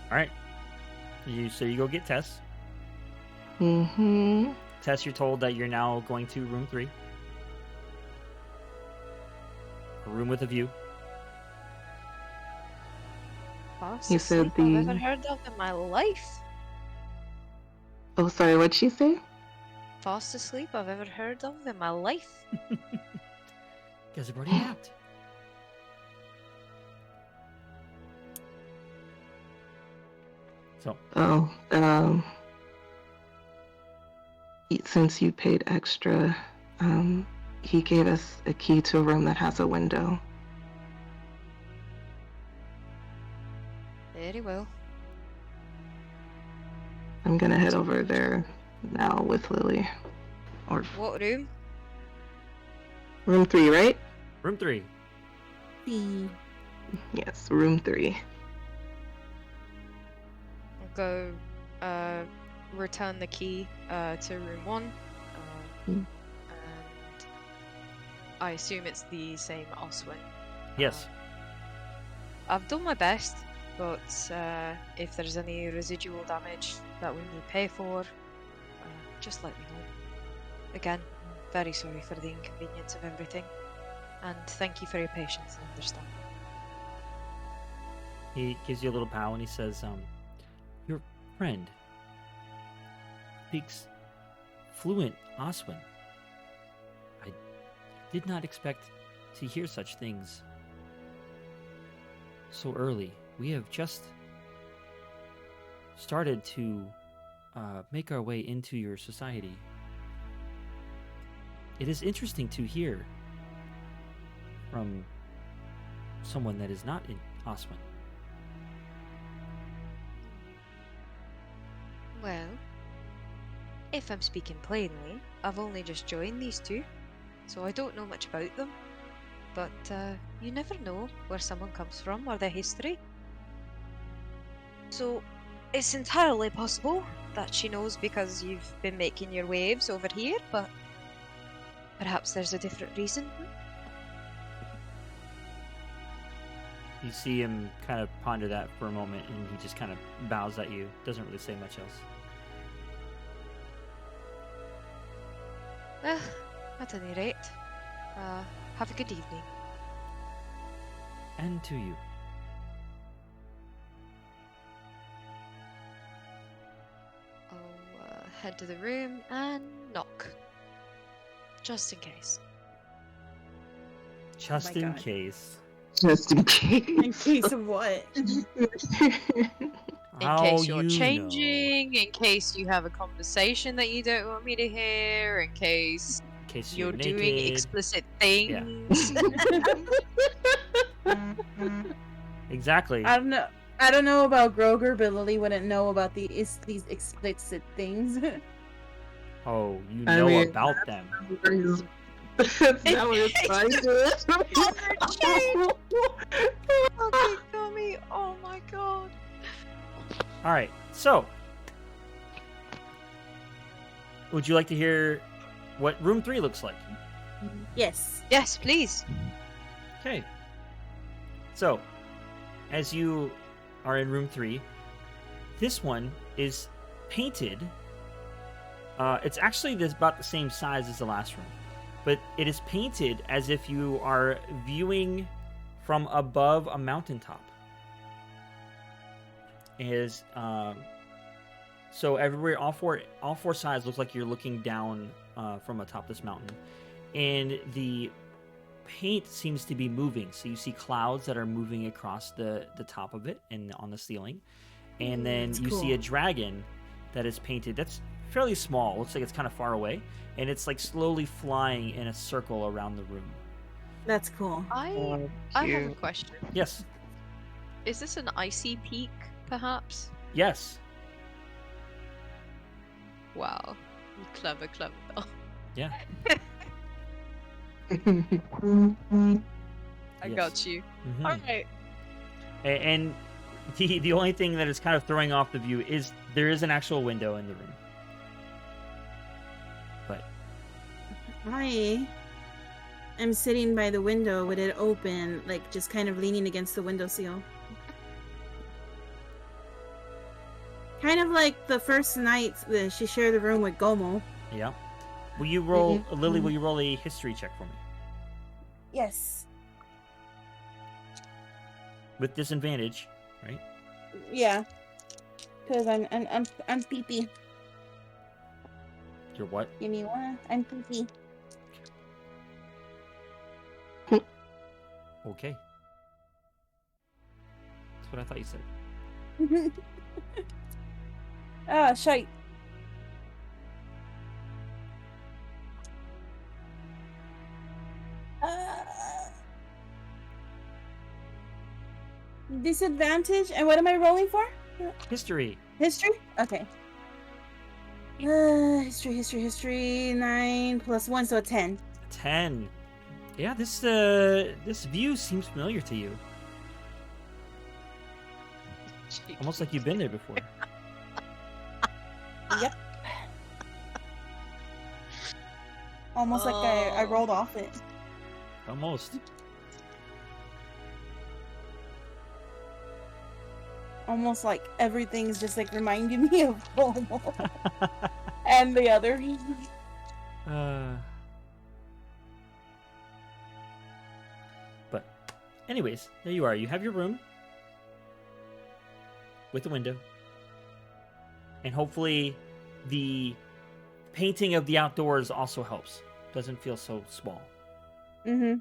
Alright. So you go get Tess. Tess, you're told that you're now going to room 3. A room with a view. You said I've never heard of in my life. Oh, sorry, what'd she say? Fastest sleep I've ever heard of in my life. Guys have already napped. So. Oh, since you paid extra, he gave us a key to a room that has a window. Very well. I'm gonna head over there now with Lily. Or What room? room 3, right? Room 3. Yes, room 3. I'll go return the key to room 1. And I assume it's the same Oswin. Yes. I've done my best, but if there's any residual damage that we need to pay for, just let me know. Again, very sorry for the inconvenience of everything, and thank you for your patience and understanding. He gives you a little bow and he says, your friend speaks fluent Oswin. I did not expect to hear such things so early. We have just started to make our way into your society. It is interesting to hear from someone that is not in Osman. Well, if I'm speaking plainly, I've only just joined these two, so I don't know much about them. But you never know where someone comes from or their history. So it's entirely possible that she knows because you've been making your waves over here, but perhaps there's a different reason. You see him kind of ponder that for a moment, and he just kind of bows at you. Doesn't really say much else. Well, at any rate, have a good evening. And to you. I'll head to the room and knock. Just in case. Just my in God. case. Just in case. In case of what? In How case you're you changing, in case you have a conversation that you don't want me to hear, in case know. In case you're you're doing naked. explicit Yeah. things. Exactly. I don't know. I don't know about Groger, but Lily wouldn't know about these explicit things. Oh, you I know mean, about them. That's not what it's trying to Fucking gummy! Oh my god! All right. So, would you like to hear what room 3 looks like? Yes. Yes, please. Okay. So, as you are in room 3, this one is painted. It's actually about the same size as the last room, but it is painted as if you are viewing from above a mountaintop. So everywhere, all four sides look like you're looking down from atop this mountain, and the paint seems to be moving. So you see clouds that are moving across the top of it and on the ceiling, and then That's you see cool. a dragon that is painted. That's fairly small. Looks like it's kind of far away, and it's like slowly flying in a circle around the room. That's cool. I Oh, have a cute. question. Yes. Is this an icy peak, perhaps? Yes. Wow. Clever, clever. Yeah. I Yes. got you. Mhm. Alright. And the only thing that is kind of throwing off the view is there is an actual window in the room. But I am sitting by the window with it open, like just kind of leaning against the windowsill. Kind of like the first night that she shared the room with Gomo. yeah. Will you roll, Mhm. Lily, will you roll a history check for me? Yes. With disadvantage, right? Yeah. Cause I'm pee-pee. You're what? Give me one. I'm pee-pee. Okay. That's what I thought you said. Ah, shite. Disadvantage, and what am I rolling for? History. History? Okay. History. 9 plus 1, so 10. 10. Yeah, this view seems familiar to you. Almost like you've been there before. Yep. Almost like I rolled off it. Almost. Almost like everything's just like reminding me of Homo. And the other. But anyways, there you are. You have your room with the window. And hopefully the painting of the outdoors also helps. Doesn't feel so small. Mm-hmm.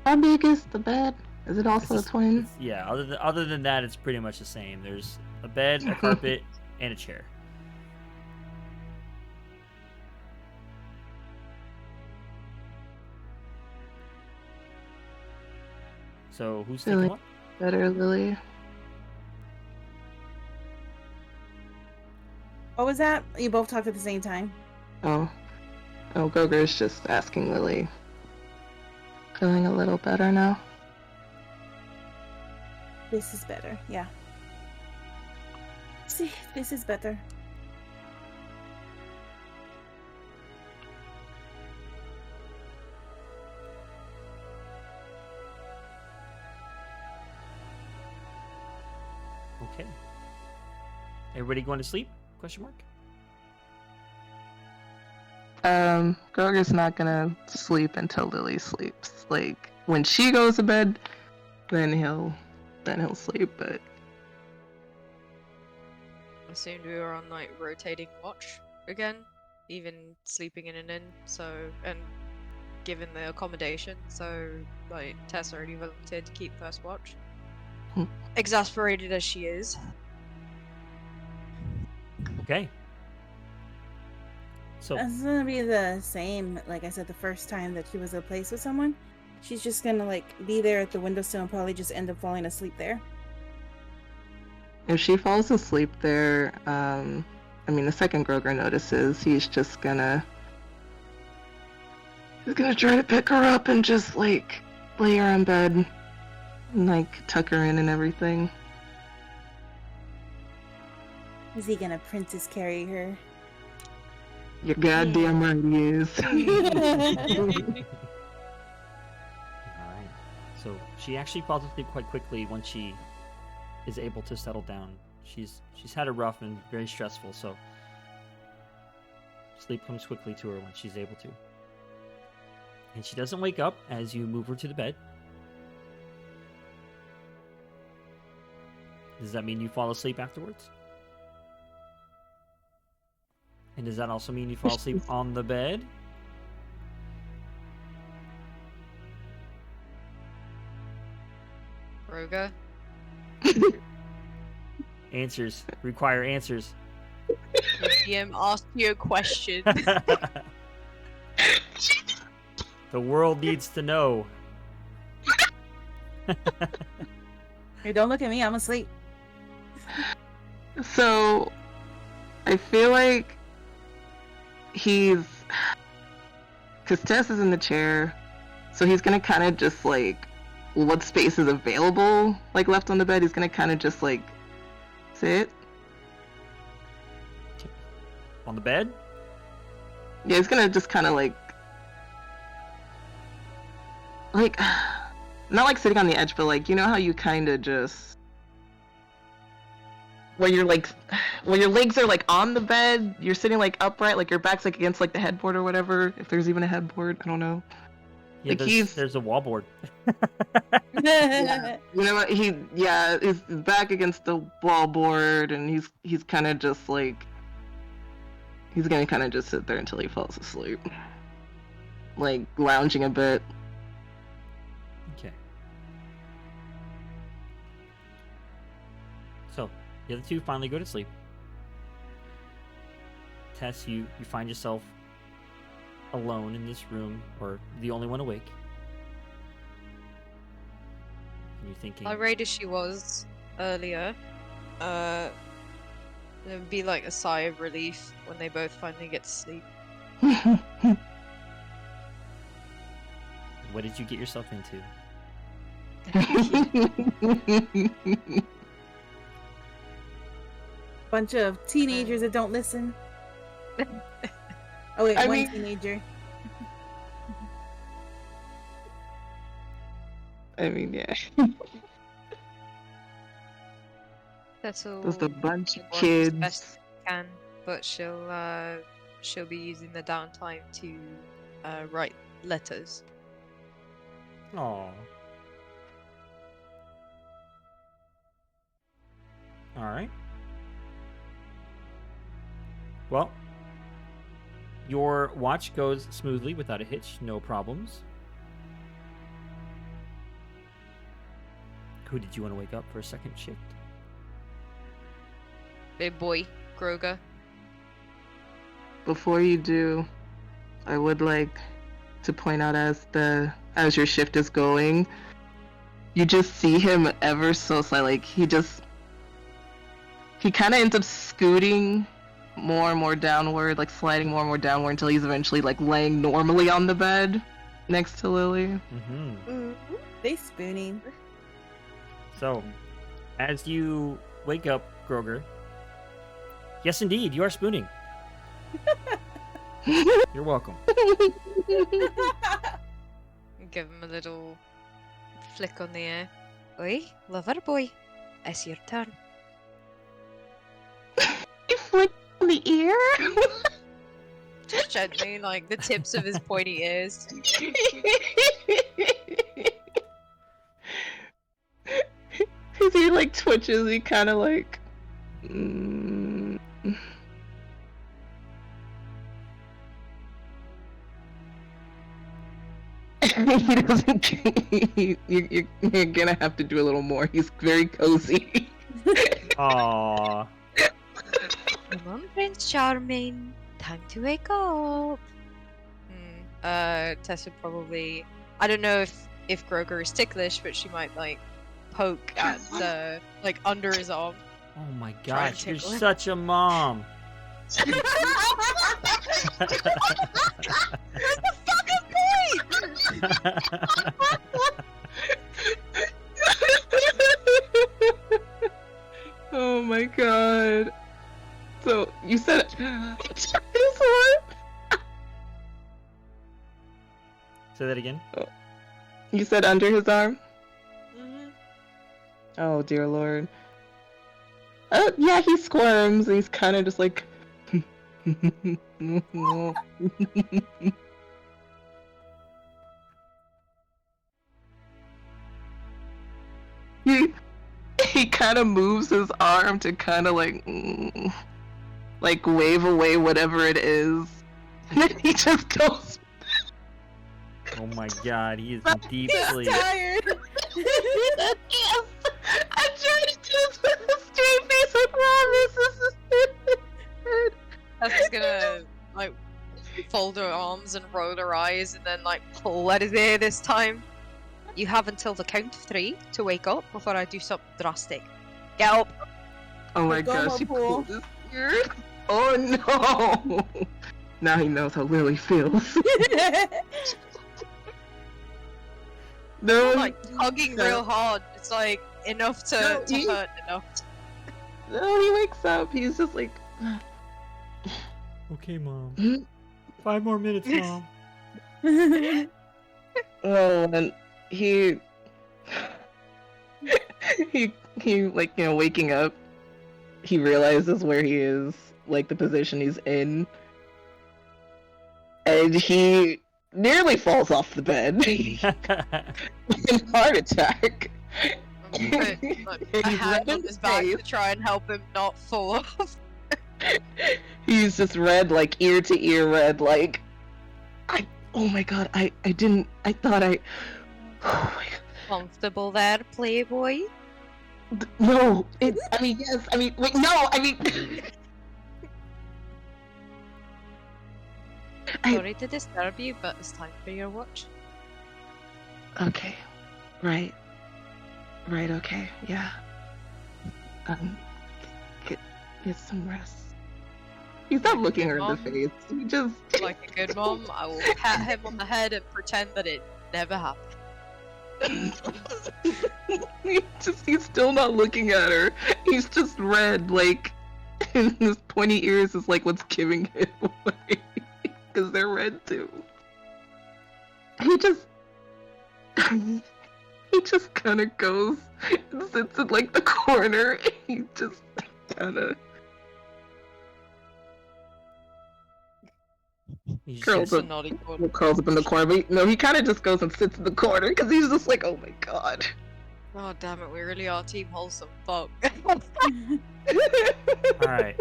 How big is the bed? Is it also a twin? Yeah, other than that, it's pretty much the same. There's a bed, a carpet, and a chair. So who's taking Lily. what? Better, Lily. What was that? You both talked at the same time. Oh, Goger's just asking Lily. Feeling a little better now. This is better, yeah. See, this is better. Okay. Everybody going to sleep? Question mark. Groger's not gonna sleep until Lily sleeps. Like when she goes to bed, then he'll sleep. But I assumed we were on like rotating watch again, even sleeping in an inn. So, and given the accommodation, so like Tess already volunteered to keep first watch. exasperated as she is. Okay. So It's gonna be the same, like I said, the first time that she was replaced with someone. She's just gonna like be there at the windowsill and probably just end up falling asleep there. If she falls asleep there, the second Groger notices, he's gonna try to pick her up and just like lay her in bed and like tuck her in and everything. Is he gonna princess carry her? You're goddamn right he is. Alright. So she actually falls asleep quite quickly when she is able to settle down. She's had a rough and very stressful, so sleep comes quickly to her when she's able to. And she doesn't wake up as you move her to the bed. Does that mean you fall asleep afterwards? And does that also mean you fall asleep on the bed? Roga. Answers. Require answers. The GM asked you a question. The world needs to know. Hey, don't look at me, I'm asleep. So, I feel like because Tess is in the chair, so he's gonna kind of just like, what space is available, like left on the bed, he's gonna kind of just like sit. On the bed? Yeah, he's gonna just kind of like, not like sitting on the edge, but like, you know how you kind of just, where your legs are like on the bed, you're sitting like upright, like your back's like against like the headboard or whatever, if there's even a headboard, I don't know. Yeah, Like there's a wallboard. Yeah. You know what? His back against the wallboard, and he's kind of just like, he's gonna kind of just sit there until he falls asleep, like lounging a bit. Okay. So the other two finally go to sleep. Tess, you find yourself alone in this room, or the only one awake. And you're thinking, Irate as she was earlier, there would be like a sigh of relief when they both finally get to sleep. what did you get yourself into? Bunch of teenagers that don't listen. Oh wait, I one mean- teenager. I mean, yeah. That's all. Just a bunch of Everyone does kids. the best they can, but she'll be using the downtime to write letters. Aww. Alright. Well, your watch goes smoothly without a hitch, no problems. Who did you want to wake up for a second shift? Big boy, Groga. Before you do, I would like to point out as your shift is going, you just see him ever so slightly, like he kind of ends up scooting more and more downward, like sliding more and more downward until he's eventually like laying normally on the bed next to Lily. Mm-hmm. They spooning. So, as you wake up, Groger, yes indeed, you are spooning. You're welcome. Give him a little flick on the ear. Oi, lover boy, it's your turn. You flick on the ear? Just gently, like the tips of his pointy ears. His ear like twitches, he kind of like... he doesn't. You're gonna have to do a little more. He's very cozy. Aww. Come on, Prince Charming. Time to wake up. Tessa probably. I don't know if Groger is ticklish, but she might like poke at like under his arm. Oh my Try and gosh, you're tickle him. such a mom. Oh my god. So you said Say that again. you said under his arm? Mhm. Oh dear lord. Yeah, he squirms. He's kind of just like. he kind of moves his arm to kind of like wave away whatever it is. And then he just goes. Oh my god, he is in deep He's sleep. tired. Yes! I'm trying to do this with a straight face, I promise. This is stupid. Tessa's gonna like fold her arms and roll her eyes, and then like pull at his ear this time. You have until the count of 3 to wake up before I do something drastic. Get up. Oh my Go gosh, on, he Pool. pulled his ear. Oh no! Now he knows how Lily feels. No, Like hugging real hard. It's like enough to hurt enough. No, he wakes up. He's just like. Okay, mom. Hmm? 5 more minutes, mom. Oh, and he like, you know, waking up, he realizes where he is, like the position he's in, and he nearly falls off the bed in heart attack. I'm gonna put a He's hand red on in his the back face. to try and help him not fall off. He's just red, like ear to ear red, like oh my god, I thought oh my god. Comfortable there, playboy? No, I mean, yes, I mean, wait, no, I mean. Sorry to disturb you, but it's time for your watch. Okay, right, okay, yeah. Get some rest. He's not looking her in the face. He just. Like a good mom, I will pat him on the head and pretend that it never happened. He's still not looking at her. He's just red, like, and his pointy ears is like what's giving it away. Because they're red too. He just kind of goes and sits in like the corner. He just kind of He's curls just- up, curls up in the corner. But no, he kind of just goes and sits in the corner because he's just like, oh my god. Oh damn it, we really are team wholesome. Fuck. Alright.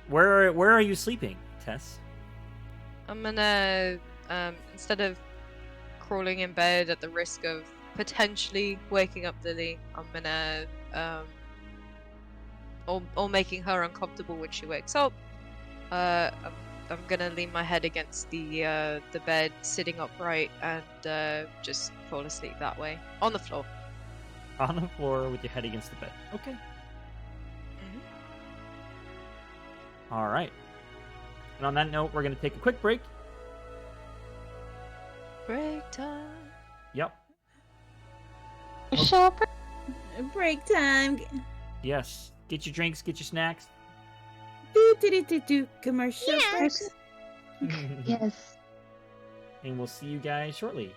Where are you sleeping, Tess? I'm gonna instead of crawling in bed at the risk of potentially waking up Lily, I'm gonna or making her uncomfortable when she wakes up. I'm gonna lean my head against the bed, sitting upright, and just fall asleep that way on the floor. On the floor with your head against the bed. Okay. Alright. And on that note, we're going to take a quick break. Break time. Yep. Break time. Yes. Get your drinks, get your snacks. Do commercial break. Yes. And we'll see you guys shortly.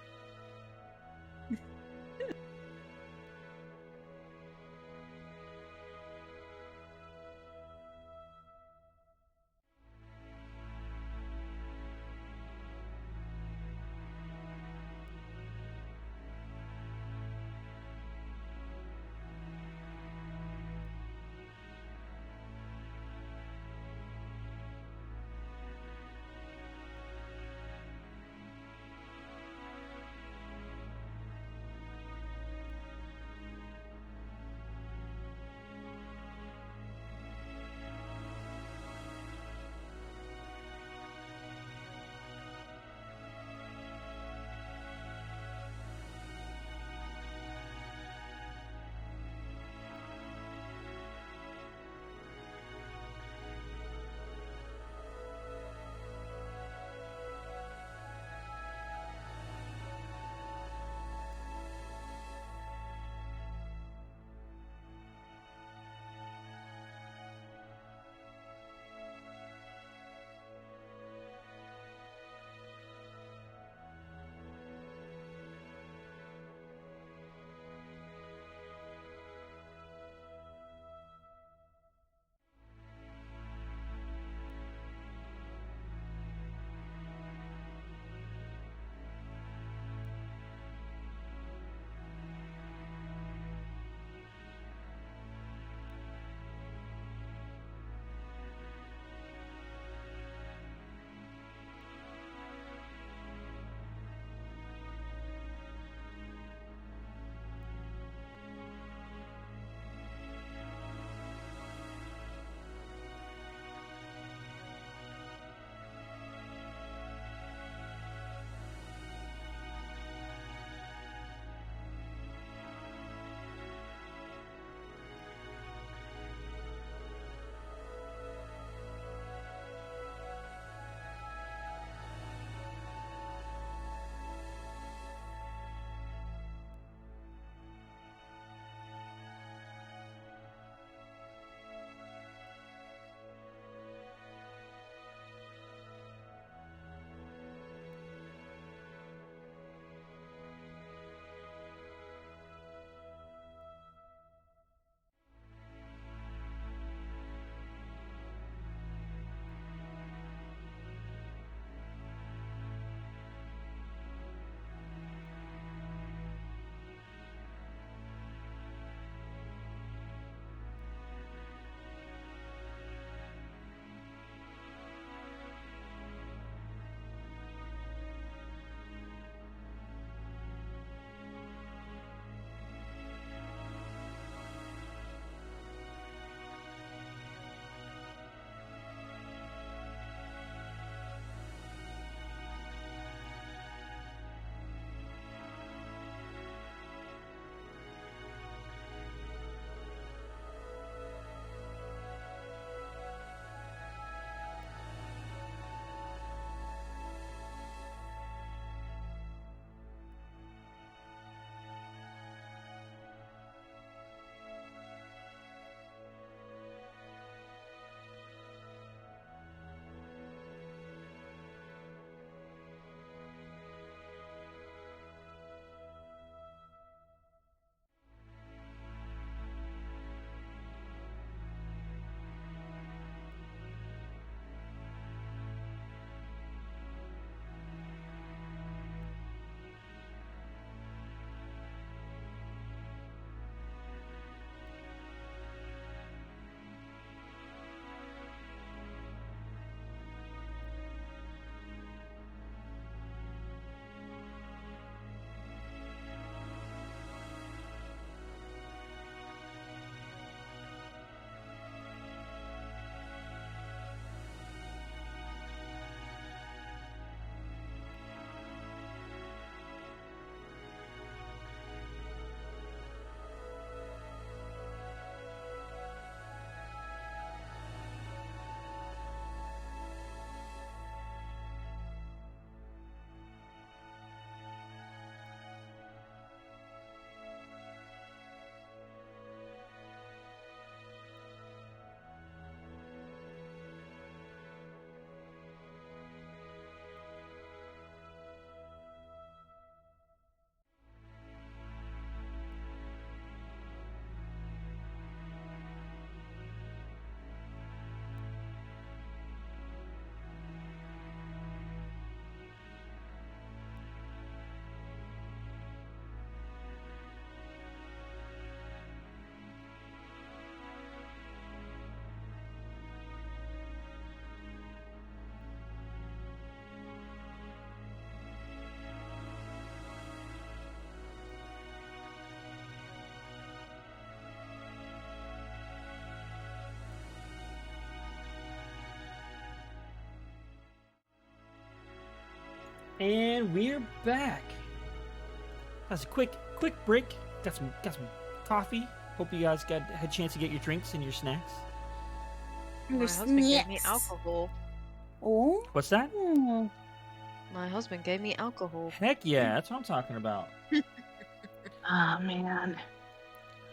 And we're back. That's a quick break. Got some coffee. Hope you guys had a chance to get your drinks and your snacks. My husband gave me alcohol. Oh. What's that? My husband gave me alcohol. Heck yeah, that's what I'm talking about. Oh man.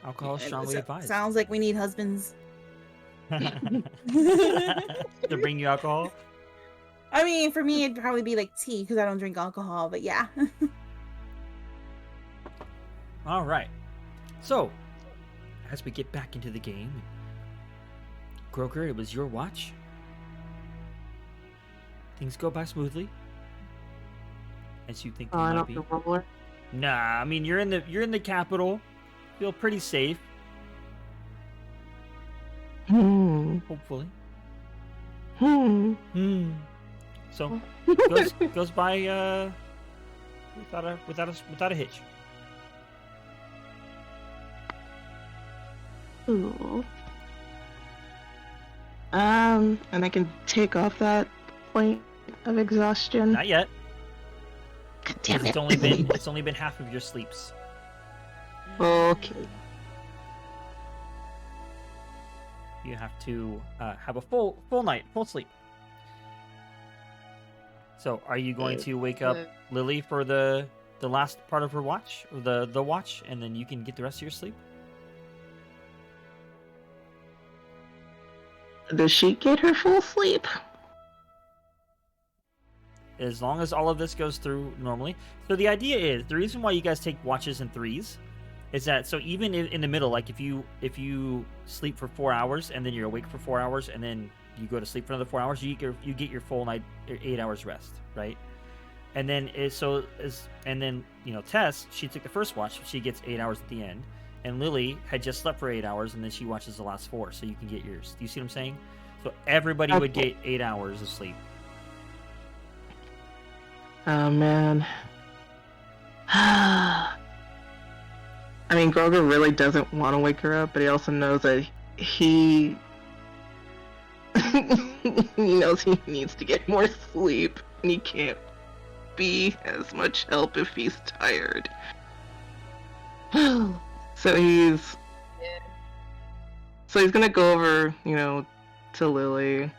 Alcohol is strongly advised. Sounds like we need husbands. To bring you alcohol? I mean, for me, it'd probably be like tea because I don't drink alcohol, but yeah. All right. So, as we get back into the game, Groker, it was your watch. Things go by smoothly, as you think they might be. Nah, I mean you're in the capital. Feel pretty safe. Hopefully. So goes by without a hitch. Ooh. And I can take off that point of exhaustion. Not yet. God damn it. It's only been half of your sleeps. Okay. You have to have a full sleep. So, are you going to wake up Lily for the last part of her watch, or the watch, and then you can get the rest of your sleep? Does she get her full sleep? As long as all of this goes through normally. So the idea is, the reason why you guys take watches in threes is that, so even in the middle, like if you sleep for 4 hours and then you're awake for 4 hours and then you go to sleep for another 4 hours, you get your full night 8 hours rest, right? And then Tess, she took the first watch, she gets 8 hours at the end, and Lily had just slept for 8 hours and then she watches the last 4, so you can get yours. Do you see what I'm saying? So everybody would get 8 hours of sleep. Oh man. I mean, Groger really doesn't want to wake her up, but he also knows that he knows he needs to get more sleep, and he can't be as much help if he's tired. So he's gonna go over, to Lily.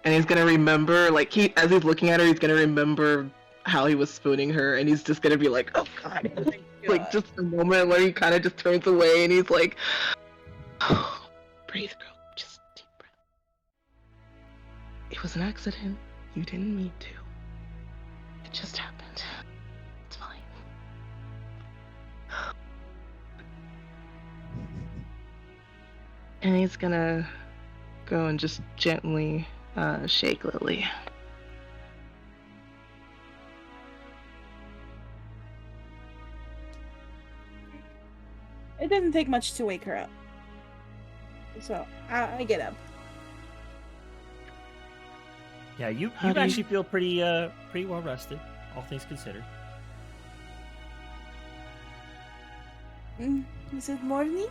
And he's gonna remember, like, as he's looking at her, he's gonna remember how he was spooning her, and he's just gonna be like, oh god. Like, just a moment where he kind of just turns away, and he's like, oh, breathe, girl, just deep breath. It was an accident. You didn't mean to. It just happened. It's fine. And he's gonna go and just gently shake Lily. It doesn't take much to wake her up. So, I get up. Yeah, you actually feel pretty well rested, all things considered. Is it morning?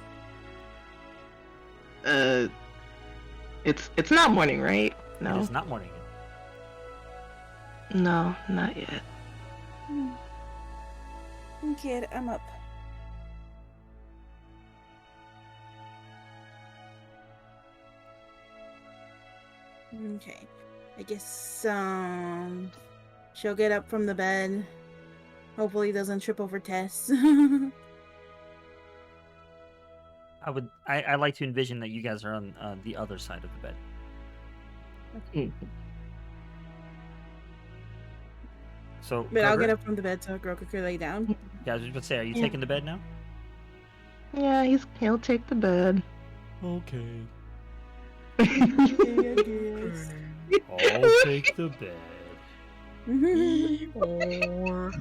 It's not morning, right? No. It is not morning. No, not yet. Okay, I'm up. Okay. I guess she'll get up from the bed. Hopefully doesn't trip over Tess. I like to envision that you guys are on the other side of the bed. Okay. So, but I'll Grover, get up from the bed so Groker can lay down. Yeah, I was just about to say, are you taking the bed now? Yeah, he'll take the bed. Okay. Okay, I guess. I'll take the bed. Or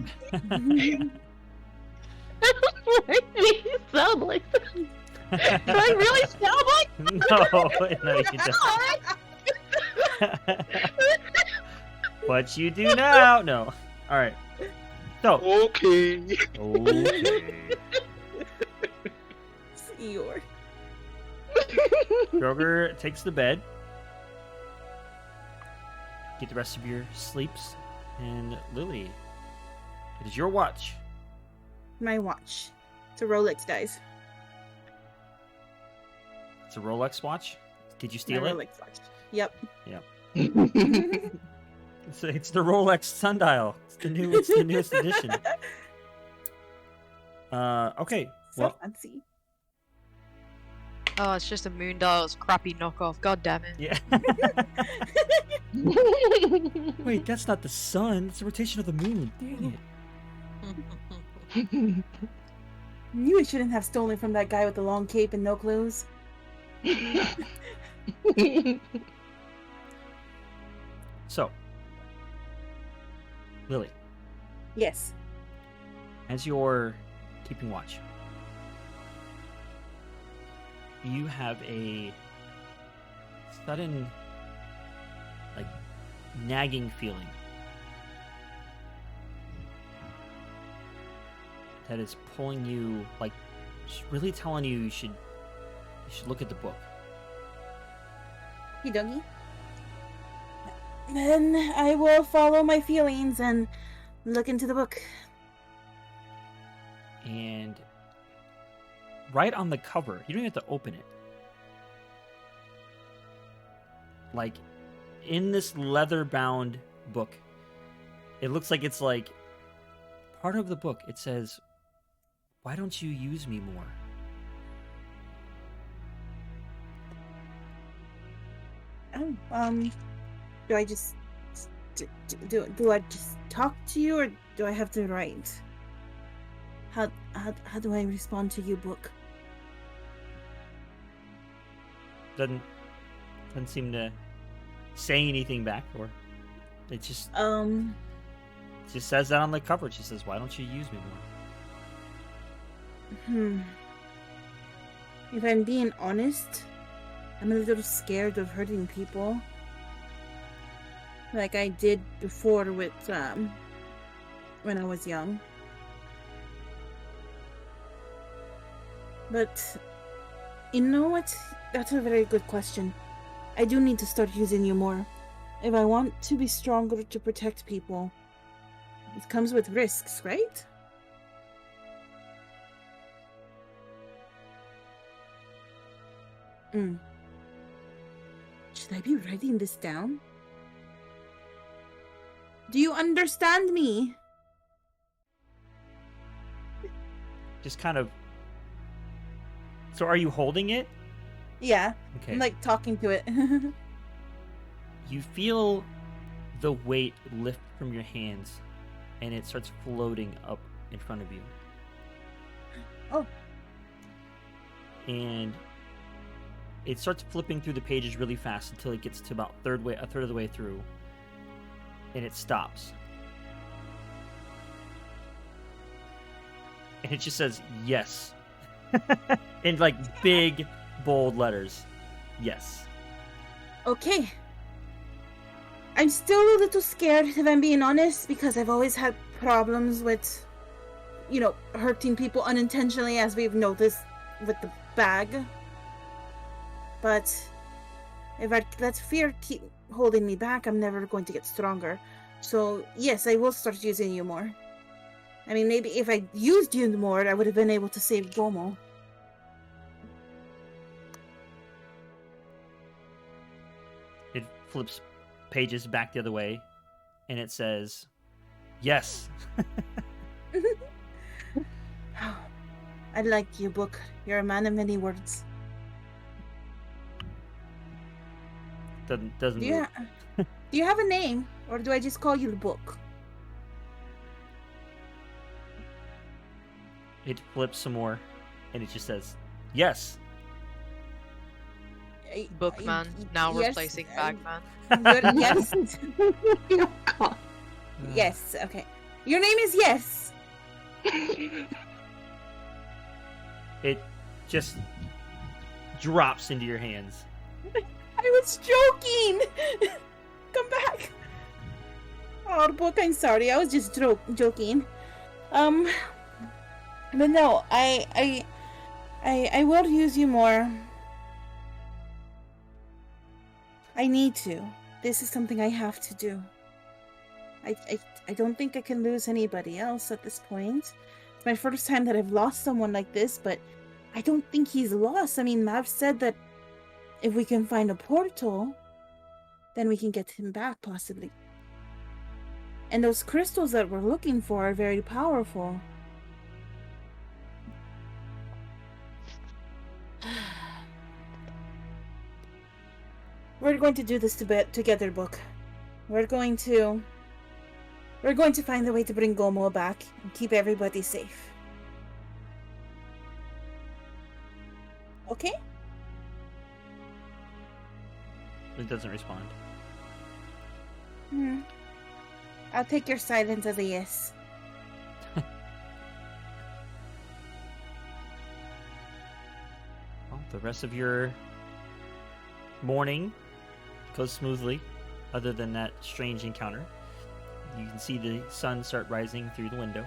Make me sound like that. Do I really sound like No, you don't. But you do now. No. All right. So. Okay. Eeyore. Groger takes the bed. Get the rest of your sleeps. And Lily, it is your watch. My watch. It's a Rolex, guys. It's a Rolex watch. Did you steal My it? Rolex watch. Yep. It's the Rolex sundial. It's the newest edition. Okay. So Well, fancy. Oh, it's just a Moondial's crappy knockoff. God damn it. yeah. Wait, that's not the sun. It's the rotation of the moon. Dang it. Knew I shouldn't have stolen from that guy with the long cape and no clothes. So, Lily, Yes. as you're keeping watch, you have a sudden, like, nagging feeling that is pulling you, like, just really telling you should look at the book. Hey, doggy. Then I will follow my feelings and look into the book. And right on the cover, you don't even have to open it. Like, in this leather-bound book, it looks like it's like part of the book. It says, "Why don't you use me more?" Oh, do I just do I just talk to you, or do I have to write? How do I respond to you, book? Doesn't seem to say anything back, or it just says that on the cover. It just says, "Why don't you use me more?" If I'm being honest, I'm a little scared of hurting people. Like I did before with, when I was young. But, you know what? That's a very good question. I do need to start using you more. If I want to be stronger to protect people, it comes with risks, right? Should I be writing this down? Do you understand me? Just kind of. So, are you holding it? Yeah. Okay. I'm like talking to it. You feel the weight lift from your hands, and it starts floating up in front of you. Oh. And it starts flipping through the pages really fast until it gets to about a third of the way through, and it stops. And it just says yes. In like big, bold letters. Yes. Okay. I'm still a little scared, if I'm being honest, because I've always had problems with, hurting people unintentionally, as we've noticed with the bag. But if I let fear keep holding me back, I'm never going to get stronger. So, yes, I will start using you more. I mean, maybe if I used you more, I would have been able to save Gomo. It flips pages back the other way, and it says, yes. I like you, book. You're a man of many words. Doesn't Do you have a name, or do I just call you the book? It flips some more, and it just says, yes. Bookman, now yes, replacing Bagman. Yes. Oh, God. Yes, okay. Your name is Yes. It just drops into your hands. I was joking. Come back. Oh, book, I'm sorry. I was just joking. But no, I will use you more. I need to. This is something I have to do. I don't think I can lose anybody else at this point. It's my first time that I've lost someone like this, but I don't think he's lost. I mean, Mav said that if we can find a portal, then we can get him back, possibly. And those crystals that we're looking for are very powerful. We're going to do this together, Book. We're going to find a way to bring Gomo back and keep everybody safe. Okay? It doesn't respond. I'll take your silence as a yes. Well, the rest of your morning goes smoothly, other than that strange encounter. You can see the sun start rising through the window.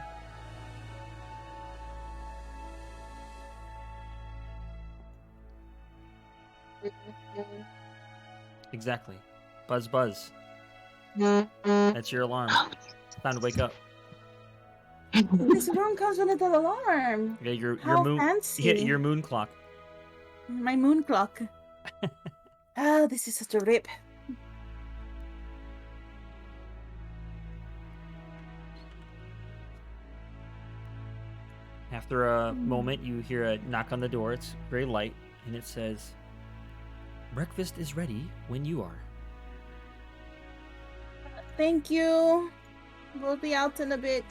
Exactly. Buzz, buzz. That's your alarm. Time to wake up. This room comes with a little alarm. Yeah, your How moon. fancy. Yeah, your moon clock. My moon clock. Oh, this is such a rip. After a moment, you hear a knock on the door. It's very light, and it says, "Breakfast is ready when you are." Thank you. We'll be out in a bit.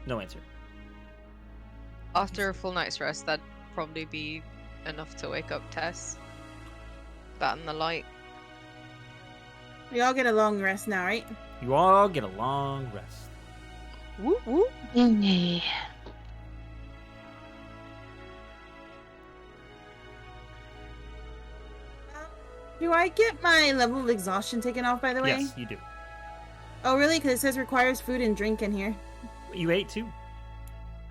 No answer. After a full night's rest, that'd probably be enough to wake up Tess. That and the light. We all get a long rest now, right? You all get a long rest. Whoop whoop. Do I get my level of exhaustion taken off, by the way? Yes, you do. Oh, really? Because it says requires food and drink in here. You ate too.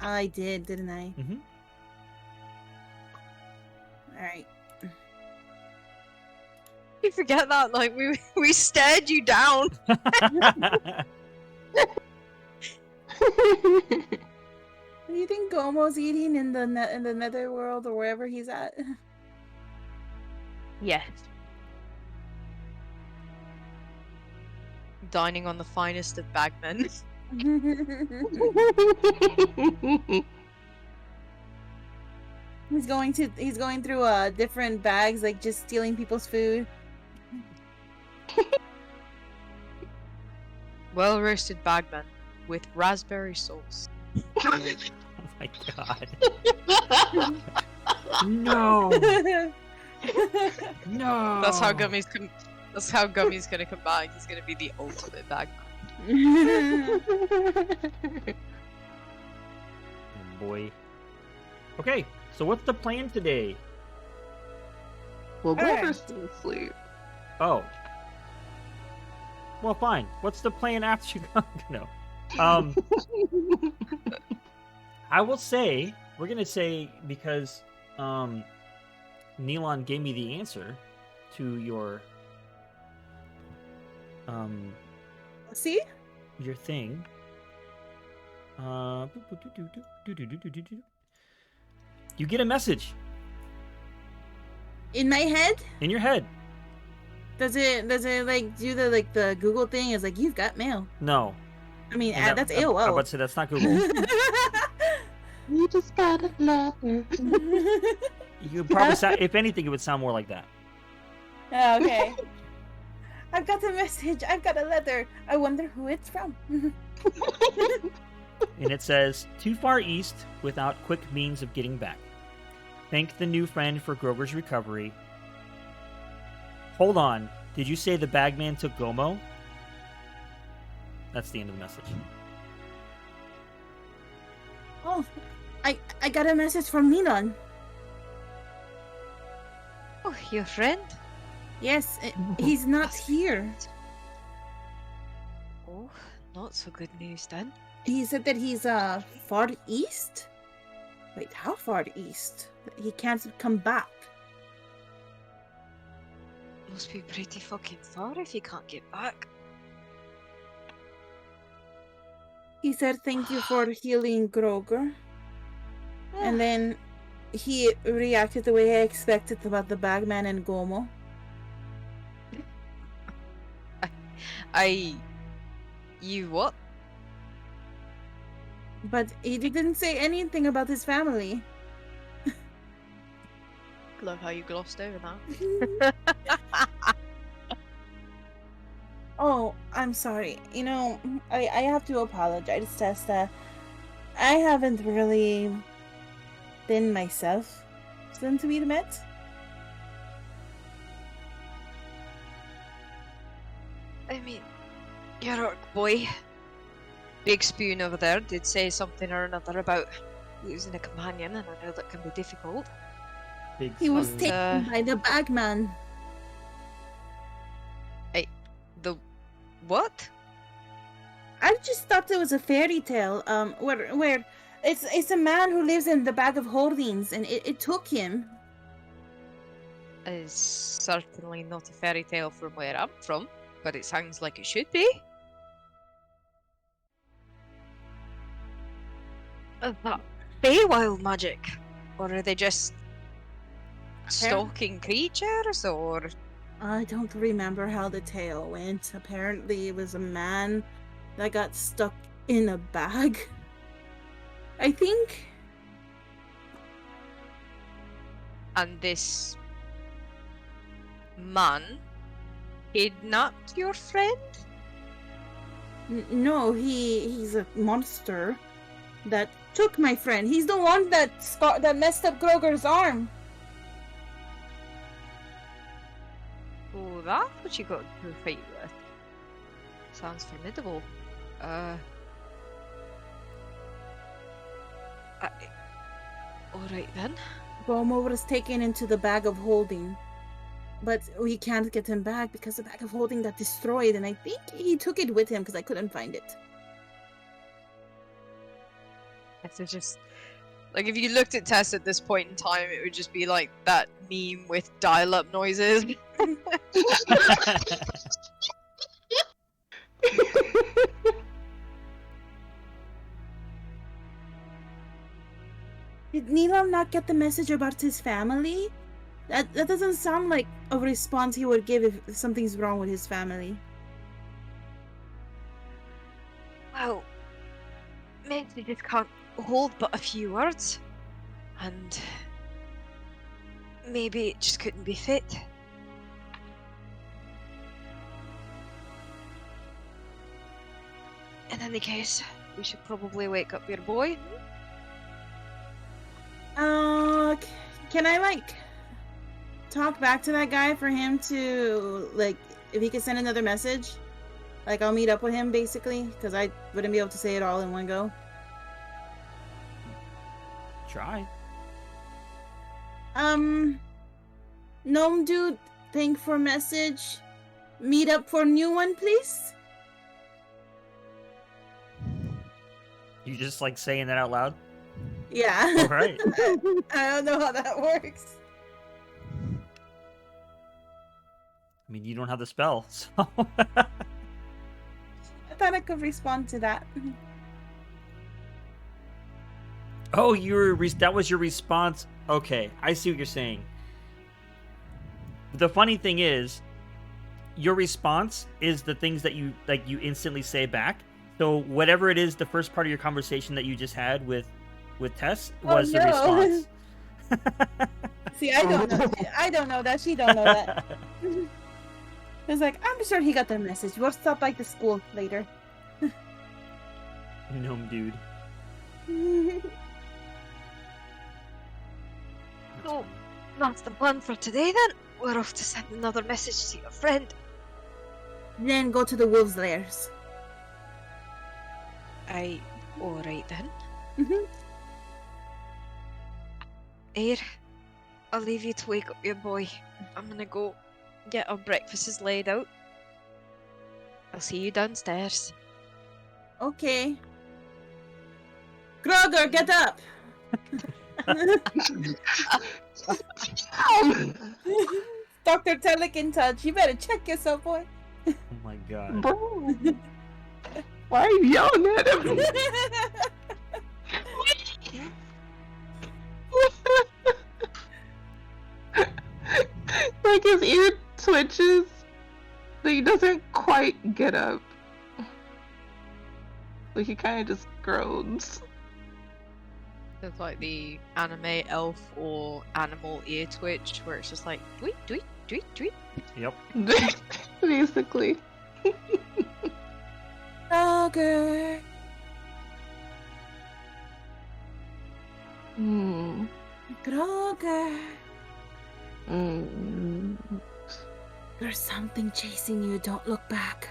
I did, didn't I? Mm-hmm. Alright. You forget that, like, we stared you down. What do you think Gomo's eating in the netherworld or wherever he's at? Yes. Dining on the finest of bagmen. He's going through different bags, like just stealing people's food. Well roasted bagman with raspberry sauce. Oh my god. No. No. That's how Gummy's gonna come back. He's gonna be the ultimate bagman. Oh boy. Okay, so what's the plan today? Well, Alright. Grover's still asleep. Oh. Well, fine. What's the plan after you go? No. I will say, we're gonna say, because Neelon gave me the answer to your See? your thing. You get a message In my head? in your head. Does it like do the Google thing? It's like, you've got mail. No. I mean, And that's I'm AOL. about to say that's not Google. You just got a letter. You could probably sound, if anything, it would sound more like that. Oh, okay. I've got a message. I've got a letter. I wonder who it's from. And it says, "Too far east without quick means of getting back. Thank the new friend for Grover's recovery. Hold on. Did you say the bagman took Gomo?" That's the end of the message. Oh, I got a message from Neelon. Oh, your friend? Yes, he's not here. Oh, not so good news then. He said that he's far east. Wait, how far east? He can't come back. Must be pretty fucking far if you can't get back. He said thank you for healing Groger. And then he reacted the way I expected about the Bagman and Gomo. You what? But he didn't say anything about his family. Love how you glossed over that. Oh, I'm sorry. You know, I have to apologize, Testa. I haven't really been myself since we met. I mean, your orc boy, Big Spoon over there, did say something or another about losing a companion, and I know that can be difficult. He was Spoon. taken by the Bagman. The what? I just thought it was a fairy tale. Where it's a man who lives in the bag of holdings, and it took him. Is certainly not a fairy tale from where I'm from, but it sounds like it should be. Is that Feywild magic? Or are they just stalking creatures, or... I don't remember how the tale went. Apparently, it was a man that got stuck in a bag. I think. And this man kidnapped your friend? No, he's a monster that took my friend. He's the one that messed up Groger's arm. Oh, that's what you got to fight with. Sounds formidable. Alright then. Bomo was taken into the bag of holding. But we can't get him back because the bag of holding got destroyed, and I think he took it with him because I couldn't find it. It's just... Like, if you looked at Tess at this point in time, it would just be like that meme with dial-up noises. Did Neelam not get the message about his family? That doesn't sound like a response he would give if something's wrong with his family. Well, maybe they just can't hold but a few words. And maybe it just couldn't be fit. In any case, we should probably wake up your boy. Can I, like, talk back to that guy for him to, like, if he could send another message? Like, I'll meet up with him, basically, because I wouldn't be able to say it all in one go. Try. Gnome dude, thank for message. Meet up for new one, please? You just like saying that out loud? Yeah. All right. I don't know how that works. I mean, you don't have the spell, so. I thought I could respond to that. Oh, that was your response. Okay, I see what you're saying. The funny thing is, your response is the things that you instantly say back. So whatever it is, the first part of your conversation that you just had with Tess was the response. See, I don't know. I don't know that. She don't know that. It's like, I'm sure he got the message. We'll stop by the school later. Gnome dude. So, that's the plan for today then. We're off to send another message to your friend. Then go to the wolves' lairs. Alright then. Mm-hmm. Air, I'll leave you to wake up your boy. I'm gonna go get our breakfasts laid out. I'll see you downstairs. Okay. Groger, get up! Dr. Telic in touch. You better check yourself, boy. Oh my god. Why are you yelling at him? Like his ear twitches, but he doesn't quite get up. Like he kind of just groans. There's like the anime elf or animal ear twitch where it's just like tweet, tweet, tweet, tweet. Yep. Basically. Kroger. Kroger. There's something chasing you. Don't look back.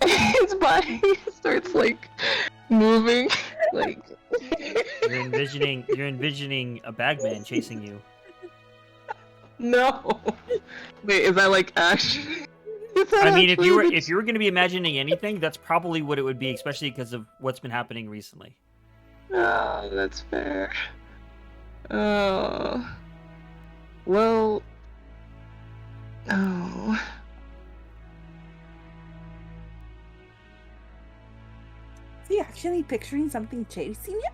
His body starts like moving, like You're envisioning a bagman chasing you. no. Wait, is that like Ash? I mean, if you were going to be imagining anything, that's probably what it would be, especially because of what's been happening recently. Oh, that's fair. Oh. Well. Oh. Is he actually picturing something chasing you?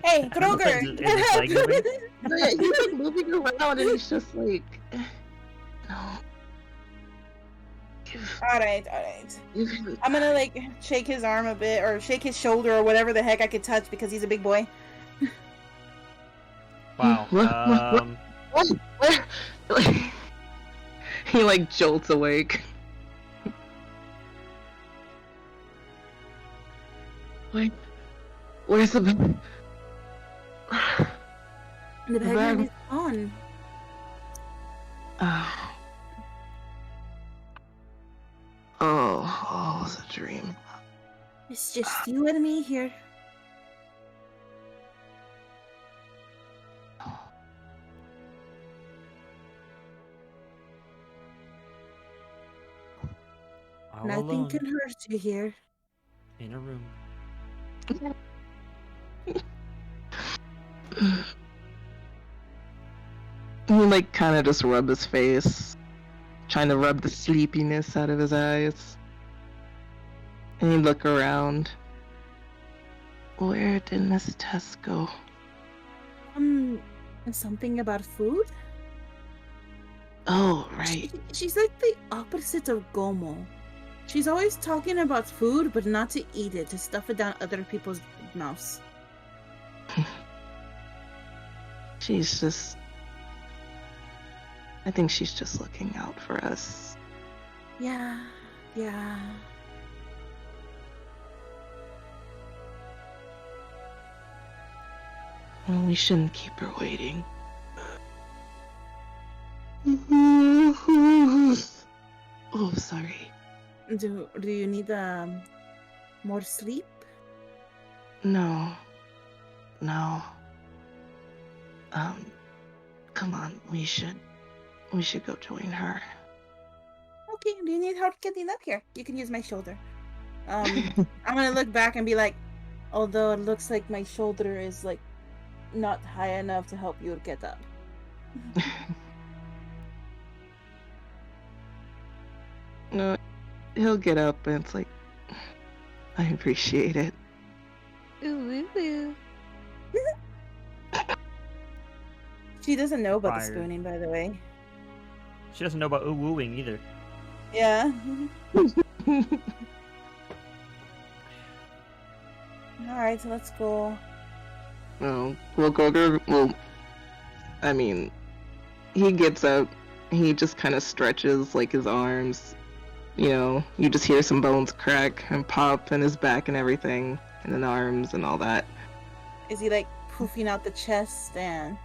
Hey, Kroger! Is it like moving? He's like moving around and he's just like. No. Alright. I'm gonna like shake his arm a bit, or shake his shoulder, or whatever the heck I could touch because he's a big boy. Wow. What? He like jolts awake. Like, where's the bag? The bag is on. Oh, it was a dream. It's just you and me here. All Nothing alone can hurt you here. in a room. He like kind of just rub his face, trying to rub the sleepiness out of his eyes. And you look around. Where did Miss Tess go? Something about food? Oh, right. She's like the opposite of Gomo. She's always talking about food, but not to eat it, to stuff it down other people's mouths. She's just... I think she's just looking out for us. Yeah. Well, we shouldn't keep her waiting. Oh, sorry. Do you need more sleep? No. Come on, we should go join her. Okay, do you need help getting up here? You can use my shoulder. I'm gonna look back and be like, although it looks like my shoulder is like not high enough to help you get up. No, he'll get up and it's like, I appreciate it. Ooh, ooh, ooh. She doesn't know about the Fired. spooning, by the way. She doesn't know about ooh wooing either. Yeah. Alright, so let's go. Oh, well, Groger, I mean, he gets up, he just kind of stretches, like, his arms. You know, you just hear some bones crack and pop in his back and everything, and then arms and all that. Is he like poofing out the chest and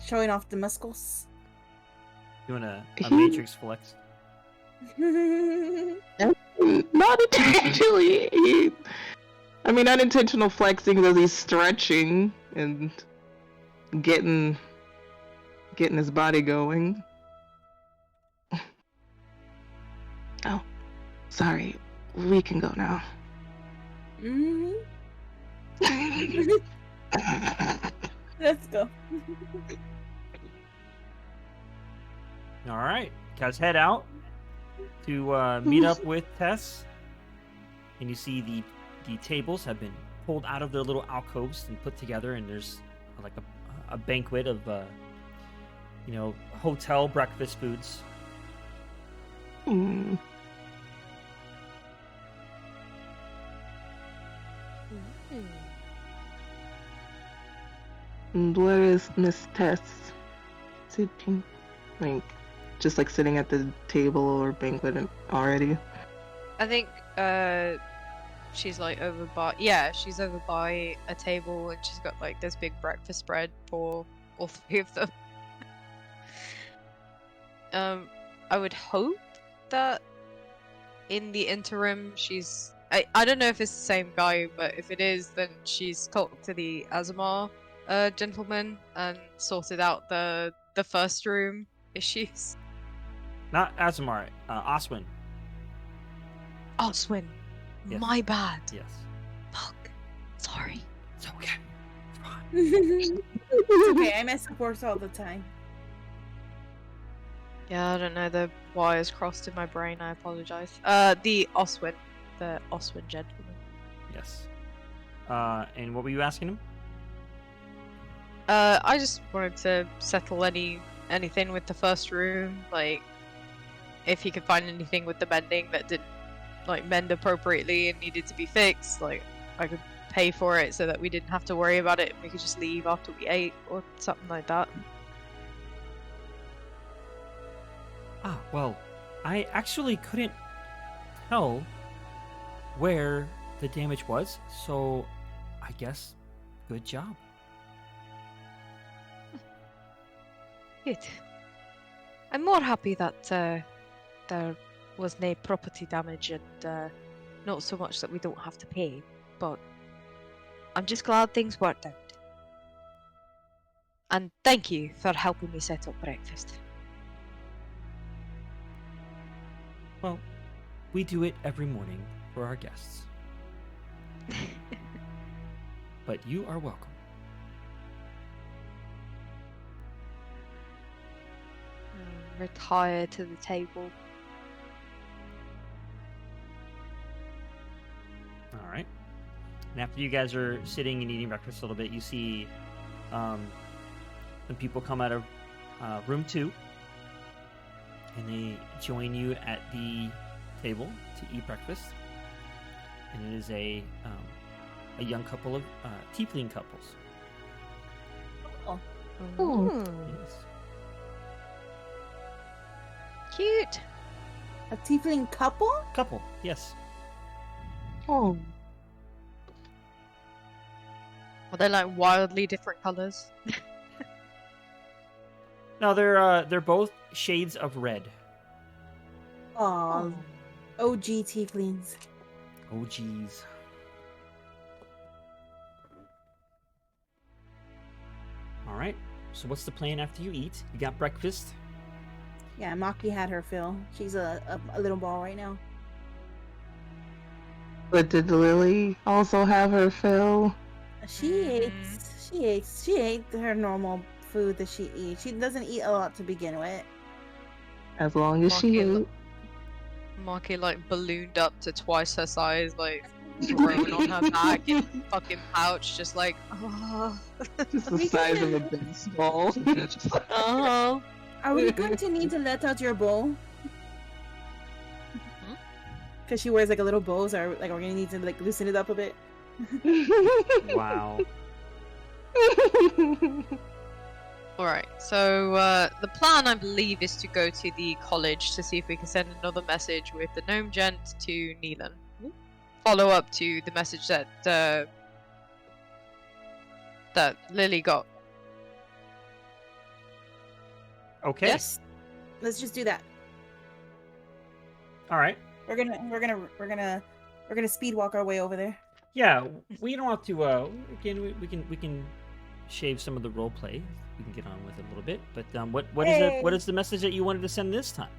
showing off the muscles? Doing a Matrix flex. Not intentionally. I mean, unintentional flexing because he's stretching and getting his body going. Oh, sorry. We can go now. Mm-hmm. Let's go. All right, guys, head out to meet up with Tess, and you see the tables have been pulled out of their little alcoves and put together, and there's like a banquet of hotel breakfast foods. Mm. And where is Miss Tess sitting? Like, just like sitting at the table or banquet already? I think she's like over by she's over by a table and she's got like this big breakfast spread for all three of them. I would hope that in the interim she's I don't know if it's the same guy, but if it is, then she's talked to the Azamar gentleman and sorted out the first room issues. Not Azamar, Oswin. Oswin. Yes. My bad. Yes. Fuck. Sorry. It's okay. It's fine. It's okay, I mess up words all the time. Yeah, I don't know, the wires crossed in my brain, I apologize. The Oswin gentleman. Yes. And what were you asking him? I just wanted to settle anything with the first room, like if he could find anything with the mending that didn't like mend appropriately and needed to be fixed, like I could pay for it so that we didn't have to worry about it and we could just leave after we ate or something like that. Ah, well, I actually couldn't tell where the damage was, so I guess good job. Good. I'm more happy that there was no property damage and not so much that we don't have to pay, but I'm just glad things worked out. And thank you for helping me set up breakfast. Well, we do it every morning for our guests. But you are welcome. Retire to the table. All right. And after you guys are sitting and eating breakfast a little bit, you see some people come out of room 2, and they join you at the table to eat breakfast. And it is a young couple of tiefling couples. Oh, Yes. Cute. a tiefling couple? Couple, yes. Oh. Are they like wildly different colors? No, they're both shades of red. Aw, OG tieflings. Oh, geez. All right. So what's the plan after you eat? You got breakfast. Yeah, Maki had her fill. She's a little ball right now. But did Lily also have her fill? She ate her normal food that she eats. She doesn't eat a lot to begin with. As long as she ate. Maki like ballooned up to twice her size, like thrown on her back in a fucking pouch, just like, oh. Just the size of a baseball. Uh-huh. Are we going to need to let out your bow? Because she wears like a little bow, so like we're gonna need to like loosen it up a bit. Wow. Alright, so the plan I believe is to go to the college to see if we can send another message with the gnome gent to Neelan. Follow up to the message that that Lily got. Okay. Yes? Let's just do that. All right. We're gonna speed walk our way over there. Yeah, we don't have to. Again, we can shave some of the role play. We can get on with it a little bit. But what is it? What is the message that you wanted to send this time?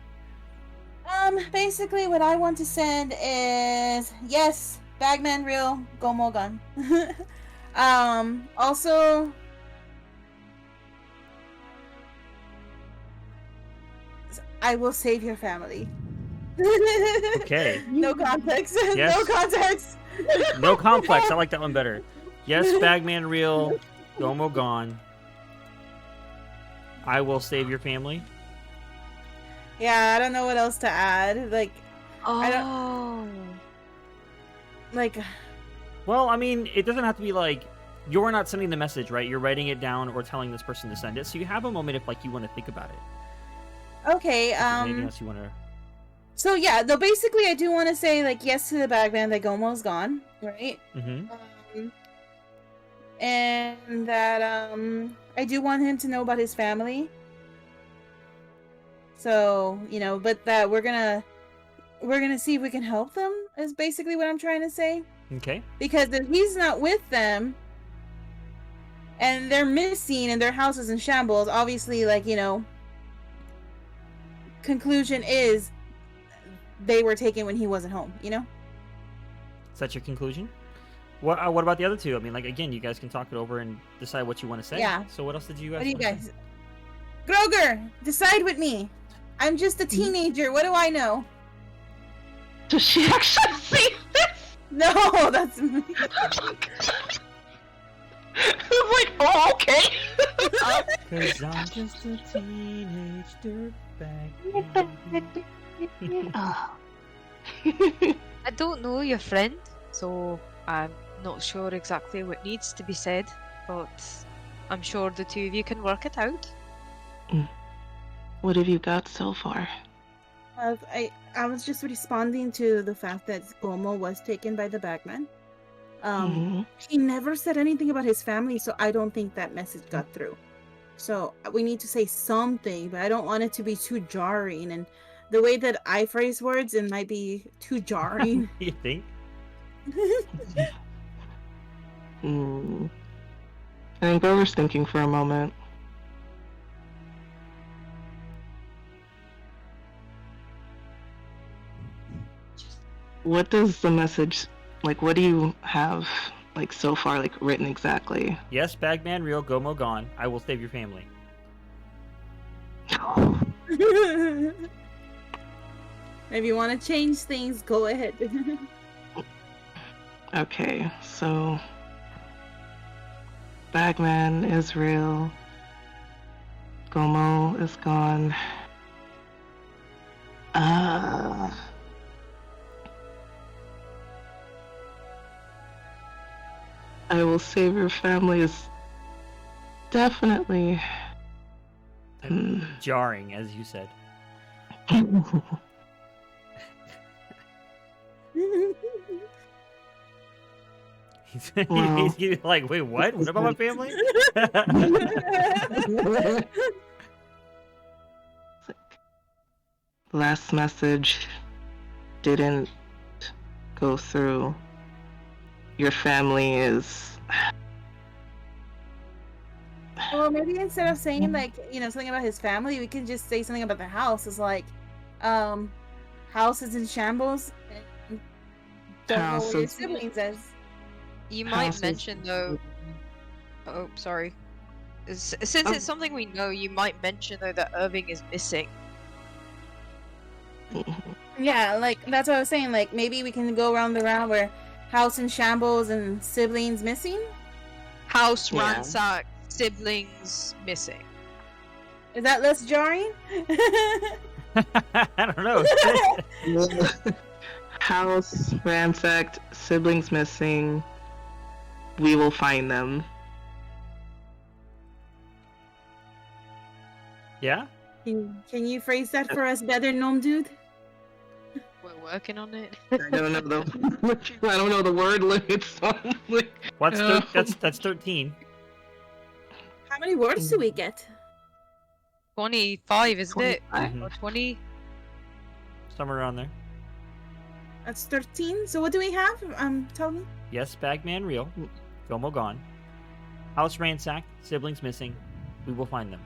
Basically, what I want to send is yes, Bagman real, go Mogun. Also, I will save your family. Okay. No context. Yes. No context. No complex. I like that one better. Yes, Bagman real. Gomo gone. I will save your family. Yeah, I don't know what else to add. Like, I don't Oh. like. Well, I mean, it doesn't have to be like you're not sending the message, right? You're writing it down or telling this person to send it. So you have a moment if like you want to think about it. Okay. Anything else you want to? So yeah, though basically I do want to say like yes to the Bagman that Gomo's gone, right? Mm-hmm. And that I do want him to know about his family. So, but that we're gonna see if we can help them is basically what I'm trying to say. Okay. Because if he's not with them and they're missing and their house is in shambles, obviously conclusion is they were taken when he wasn't home, Is that your conclusion? What about the other two? I mean, like, again, you guys can talk it over and decide what you want to say. Yeah. So what else did you guys What do you wanna guys? say? Groger, decide with me. I'm just a teenager. What do I know? Does she actually say this? No, that's me. I was like, oh, okay. 'Cause I'm just a teenage dirtbag. I don't know your friend, so I'm not sure exactly what needs to be said, but I'm sure the two of you can work it out. What have you got so far? I was just responding to the fact that Gomo was taken by the Bagman. He never said anything about his family, so I don't think that message got through. So we need to say something, but I don't want it to be too jarring. And the way that I phrase words, it might be too jarring. You think? I think Grover's thinking for a moment. What does the message, like, what do you have, like, so far, like, written exactly? Yes, Bagman real. Gomo gone. I will save your family. If you want to change things, go ahead. Okay, so Bagman is real. Gomo is gone. I will save your family is definitely Jarring, as you said. Wow. He's like, wait, what? What about my family? Last message didn't go through. Your family is. Well, maybe instead of saying something about his family, we can just say something about the house. It's like, house is in shambles. And don't know what your House is- siblings is. You might Houses. mention though. Oh, sorry. Since Oh. it's something we know, you might mention though that Irving is missing. Yeah, like that's what I was saying. Like maybe we can go around the round where house in shambles and siblings missing. House Yeah. ransacked, siblings missing. Is that less jarring? I don't know. House ransacked, siblings missing. We will find them. Yeah? Can you phrase that for us better, gnome dude? We're working on it. I don't know the I don't know the word limit, so I'm like, What's no. that's 13. How many words do we get? 25, isn't it? 25. Or 20? Somewhere around there. That's 13. So what do we have? Tell me. Yes, Bagman real. Gomo gone. House ransacked, siblings missing. We will find them.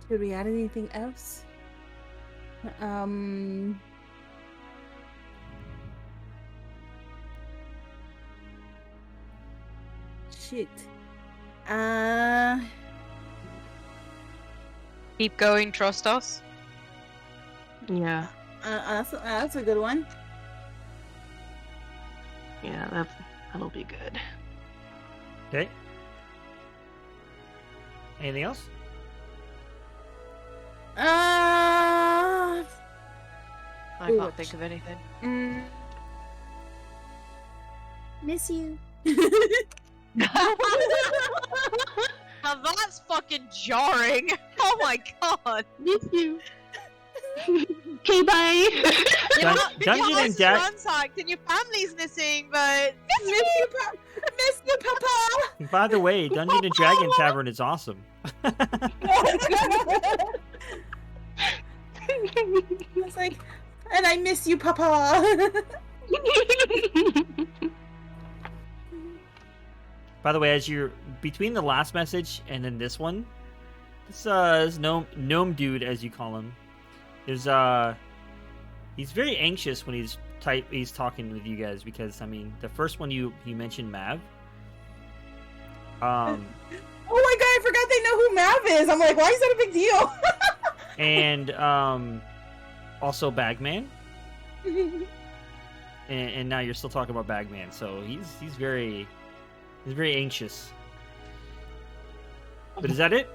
Should we add anything else? Shit. Keep going, trust us. Yeah. That's a good one. Yeah, that'll be good. Okay. Anything else? I Ooh, can't think of anything. Miss you. Now that's fucking jarring. Oh my god. Miss you. Okay, bye. Dungeon and Dad. Dragons. Ransacked and your family's missing, but Miss you, Papa. By the way, Dungeon and Dragon Tavern is awesome. It's like, and I miss you, Papa. By the way, as you're between the last message and then this one, this gnome dude, as you call him, is he's very anxious when he's talking with you guys, because I mean the first one you mentioned Mav. Oh my god, I forgot they know who Mav is. I'm like, why is that a big deal? And also Bagman. And now you're still talking about Bagman, so he's very anxious. But is that it?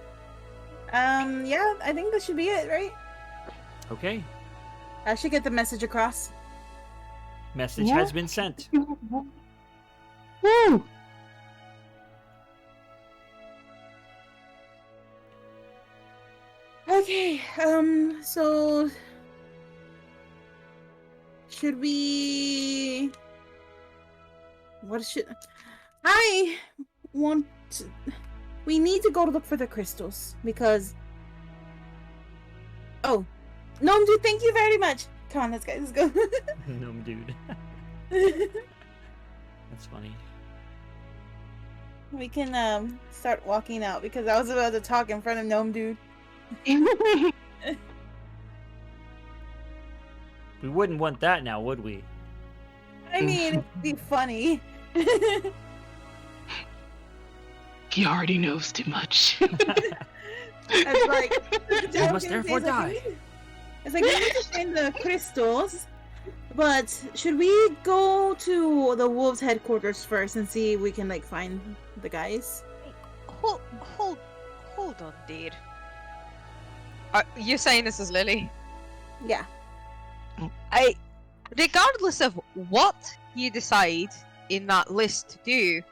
Yeah, I think that should be it, right? Okay. I should get the message across. Message has been sent. Woo! Okay, so should we? I want to... We need to go to look for the crystals because. Oh, Gnome dude, thank you very much. Come on, let's go. Gnome dude. That's funny. We can start walking out because I was about to talk in front of Gnome dude. We wouldn't want that now, would we? I mean, it'd be funny. He already knows too much. It's like, You must therefore die. It's like, we need to find the crystals, but should we go to the wolves' headquarters first and see if we can like find the guys? hold on, dude. You're saying this is Lily? Yeah. Regardless of what you decide in that list to do,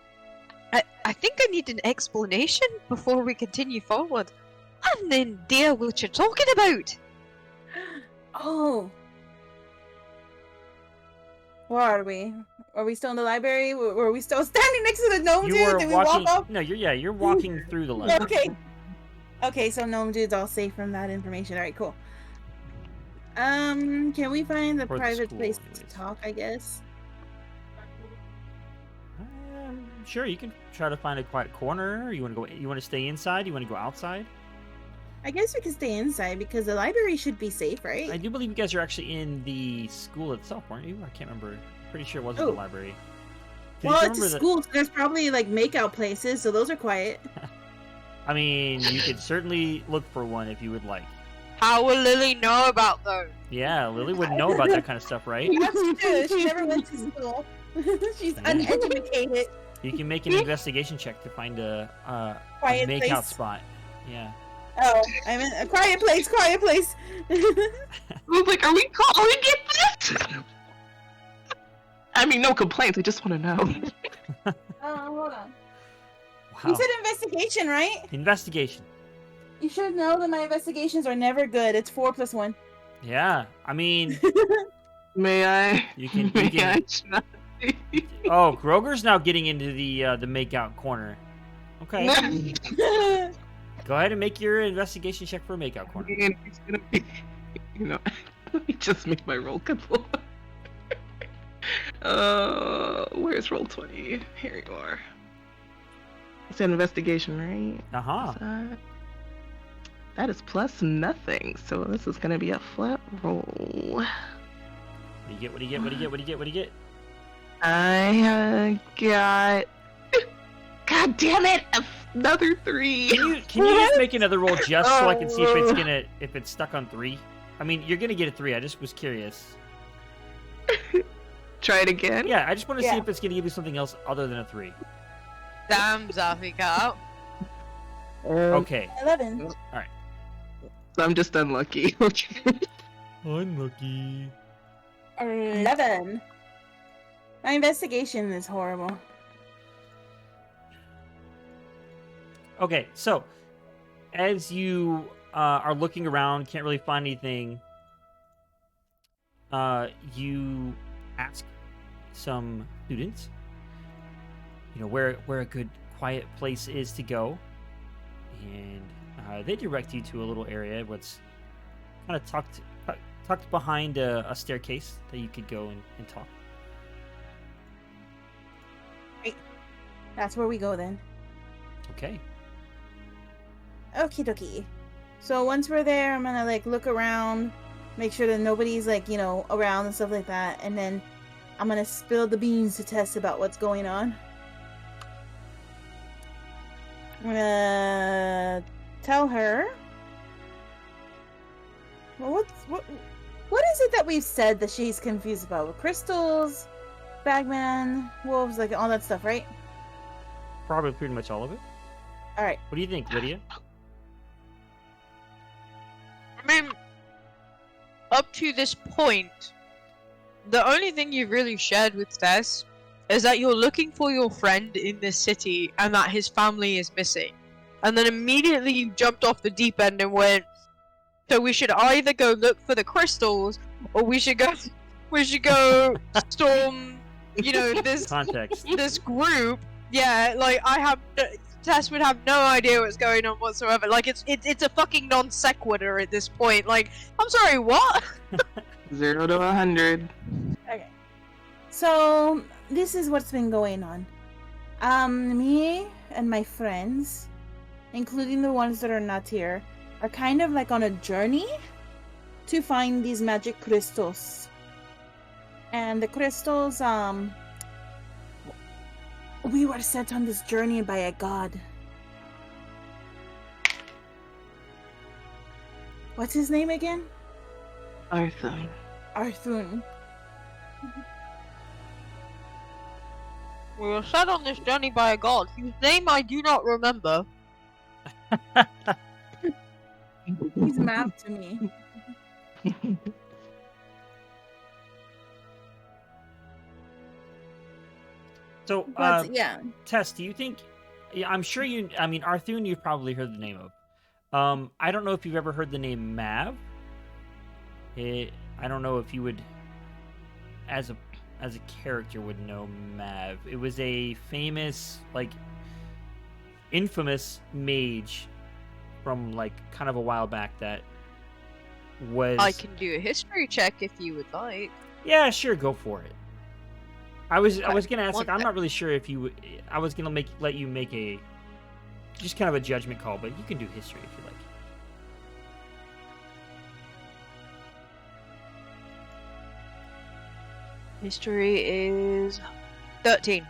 I think I need an explanation before we continue forward. I have no idea what you're talking about. Oh. Where are we? Are we still in the library? Were we still standing next to the gnome You dude? were Did we walking. walk off? No, you're walking through the library. Okay. Okay, so gnome dude's all safe from that information. Alright, cool. Can we find a Or the private school, place anyways. to talk, I guess? Sure, you can try to find a quiet corner. You want to stay inside? You want to go outside? I guess we can stay inside because the library should be safe, right? I do believe you guys are actually in the school itself, weren't you? I can't remember. Pretty sure it wasn't Oh. the library. 'Cause Well, you it's a remember school, so there's probably like makeout places, so those are quiet. I mean, you could certainly look for one if you would like. How will Lily know about those? Yeah, Lily wouldn't know about that kind of stuff, right? That's true. She never went to school. She's uneducated. You can make an investigation check to find a Quiet makeout place. spot. Yeah. Oh, I meant a quiet place. Quiet place. I was like, are we calling it this? I mean, no complaints. I just want to know. Hold on. Wow. You said investigation, right? Investigation. You should know that my investigations are never good. It's 4 + 1. Yeah. I mean, May I? you can. May I try? Oh, Groger's now getting into the makeout corner. Okay. Go ahead and make your investigation check for a makeout corner. And it's gonna be, you know, let me just make my roll couple. Where's roll 20? Here you are. It's an investigation, right? Uh-huh. That is plus nothing, so this is gonna be a flat roll. What do you get? What do you get? What do you get? What do you get? What do you get? I got. God damn it! Another 3. Can you just make another roll just so I can see if it's stuck on 3? I mean, you're gonna get a 3. I just was curious. Try it again? Yeah, I just want to see Yeah. if it's gonna give you something else other than a 3. Damn, Zafika. Okay. 11. So I'm just unlucky. Okay. Unlucky. 11. My investigation is horrible. Okay, so as you are looking around, can't really find anything. You ask some students, where a good quiet place is to go, and they direct you to a little area what's kind of tucked behind a staircase that you could go and talk. That's where we go then. Okay. Okie dokie. So once we're there, I'm gonna like look around, make sure that nobody's like, around and stuff like that, and then I'm gonna spill the beans to Tess about what's going on. I'm gonna tell her. Well, what is it that we've said that she's confused about? With crystals, Bagman, wolves, like all that stuff, right? Probably pretty much all of it. All right. What do you think, Lydia? I mean, up to this point, the only thing you've really shared with Tess is that you're looking for your friend in this city and that his family is missing. And then immediately you jumped off the deep end and went, so we should either go look for the crystals or we should go storm, this Context. this group. Yeah, like Tess would have no idea what's going on whatsoever. Like it's a fucking non sequitur at this point. Like, I'm sorry, what? 0 to 100. Okay. So this is what's been going on. Me and my friends, including the ones that are not here, are kind of like on a journey to find these magic crystals. And the crystals, we were sent on this journey by a god. What's his name again? Arthur. Arthun. We were sent on this journey by a god whose name I do not remember. He's mapped to me. So, But, yeah. Tess, do you think? Yeah, I'm sure you. I mean, Arthun, you've probably heard the name of. I don't know if you've ever heard the name Mav. I don't know if you would, as a character, would know Mav. It was a famous, infamous mage from kind of a while back that was. I can do a history check if you would like. Yeah, sure, go for it. I was gonna ask, one I'm not really sure if you. I was gonna let you make just kind of a judgment call, but you can do history if you like. History is 13.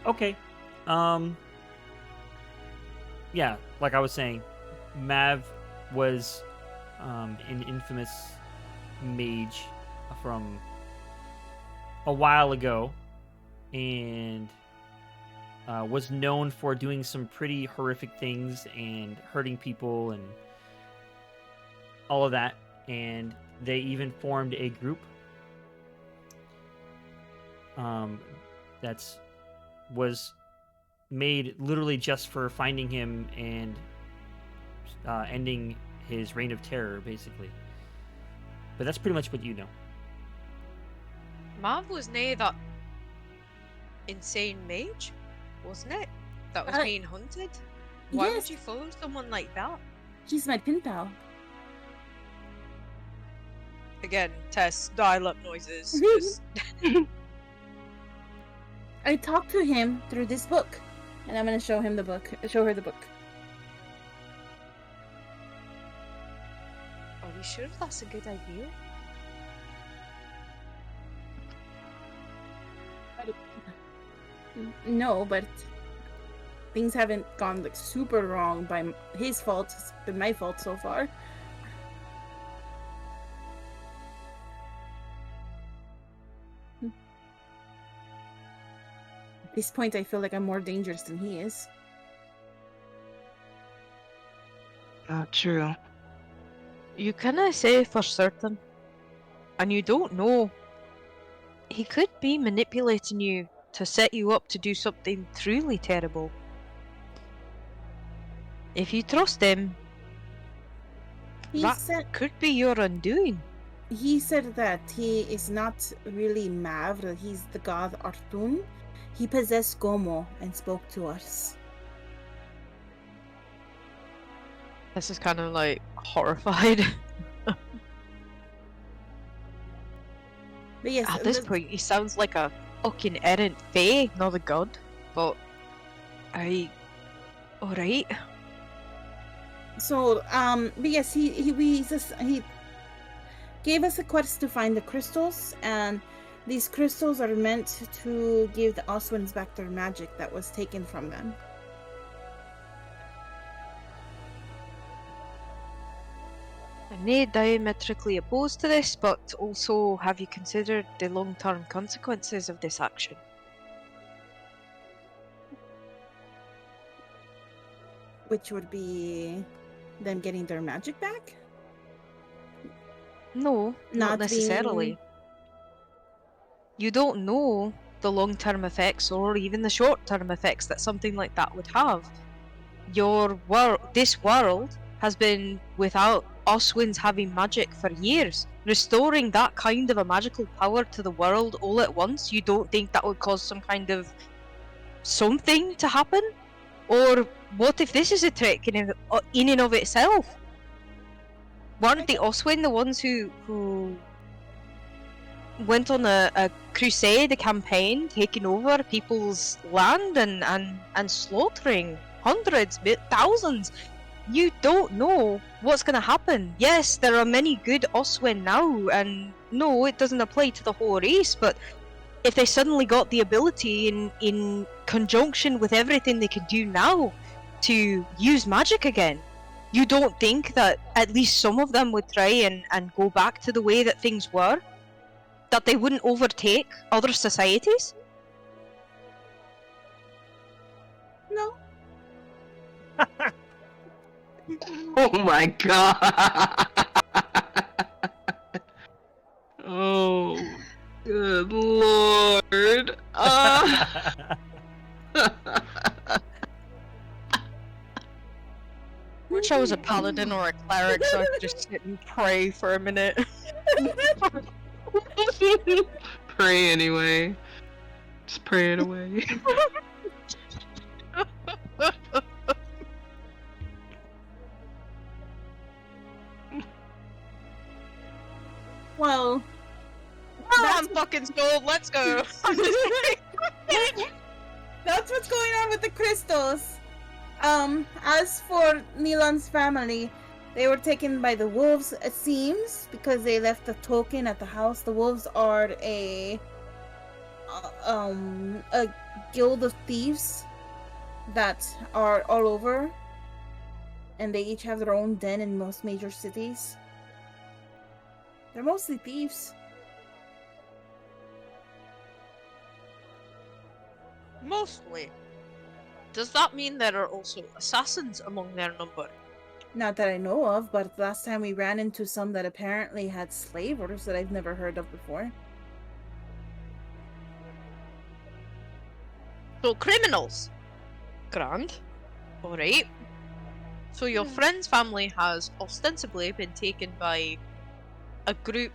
Okay. Yeah, like I was saying, Mav was an infamous mage from a while ago, and was known for doing some pretty horrific things and hurting people and all of that. And they even formed a group that was made literally just for finding him and ending his reign of terror, basically. But that's pretty much what you know. Mav was near that insane mage, wasn't it? That was being hunted? Why yes. would you follow someone like that? She's my pen pal. Again, Tess, dial up noises. Just... I talked to him through this book, and I'm gonna show her the book. Are you sure that's a good idea? No, but things haven't gone super wrong by his fault. It's been my fault so far. At this point, I feel like I'm more dangerous than he is. Oh, true. You cannot say for certain. And you don't know. He could be manipulating you to set you up to do something truly terrible. If you trust him, He that said could be your undoing. he said that he is not really Mav, that he's the god Artun. He possessed Gomo and spoke to us. This is kind of like horrified. But yes, At this point, he sounds like a fucking errant fae, not a god. But, alright. so but yes, he gave us a quest to find the crystals, and these crystals are meant to give the Oswins back their magic that was taken from them. I'm not diametrically opposed to this, but also have you considered the long-term consequences of this action? Which would be them getting their magic back? No, not Not necessarily. being- You don't know the long-term effects or even the short-term effects that something like that would have. This world has been without Oswins having magic for years. Restoring that kind of a magical power to the world all at once, you don't think that would cause some kind of something to happen? Or what if this is a trick in and of itself? Weren't the Oswin the ones who went on a crusade, a campaign, taking over people's land and slaughtering hundreds, thousands? You don't know what's going to happen. Yes, there are many good Oswin now, and no, it doesn't apply to the whole race, but if they suddenly got the ability in conjunction with everything they can do now to use magic again, you don't think that at least some of them would try and go back to the way that things were? That they wouldn't overtake other societies? No. Oh my god. Oh, good lord. Oh. Wish I was a paladin or a cleric so I could just sit and pray for a minute. Pray anyway. Just pray it away. Well, I'm fucking sold, let's go! that's what's going on with the crystals. As for Nilon's family, they were taken by the wolves, it seems, because they left a token at the house. The wolves are a guild of thieves that are all over, and they each have their own den in most major cities. They're mostly thieves. Mostly. Does that mean there are also assassins among their number? Not that I know of, but last time we ran into some that apparently had slavers that I've never heard of before. So criminals. Grand. Alright. So your friend's family has ostensibly been taken by a group,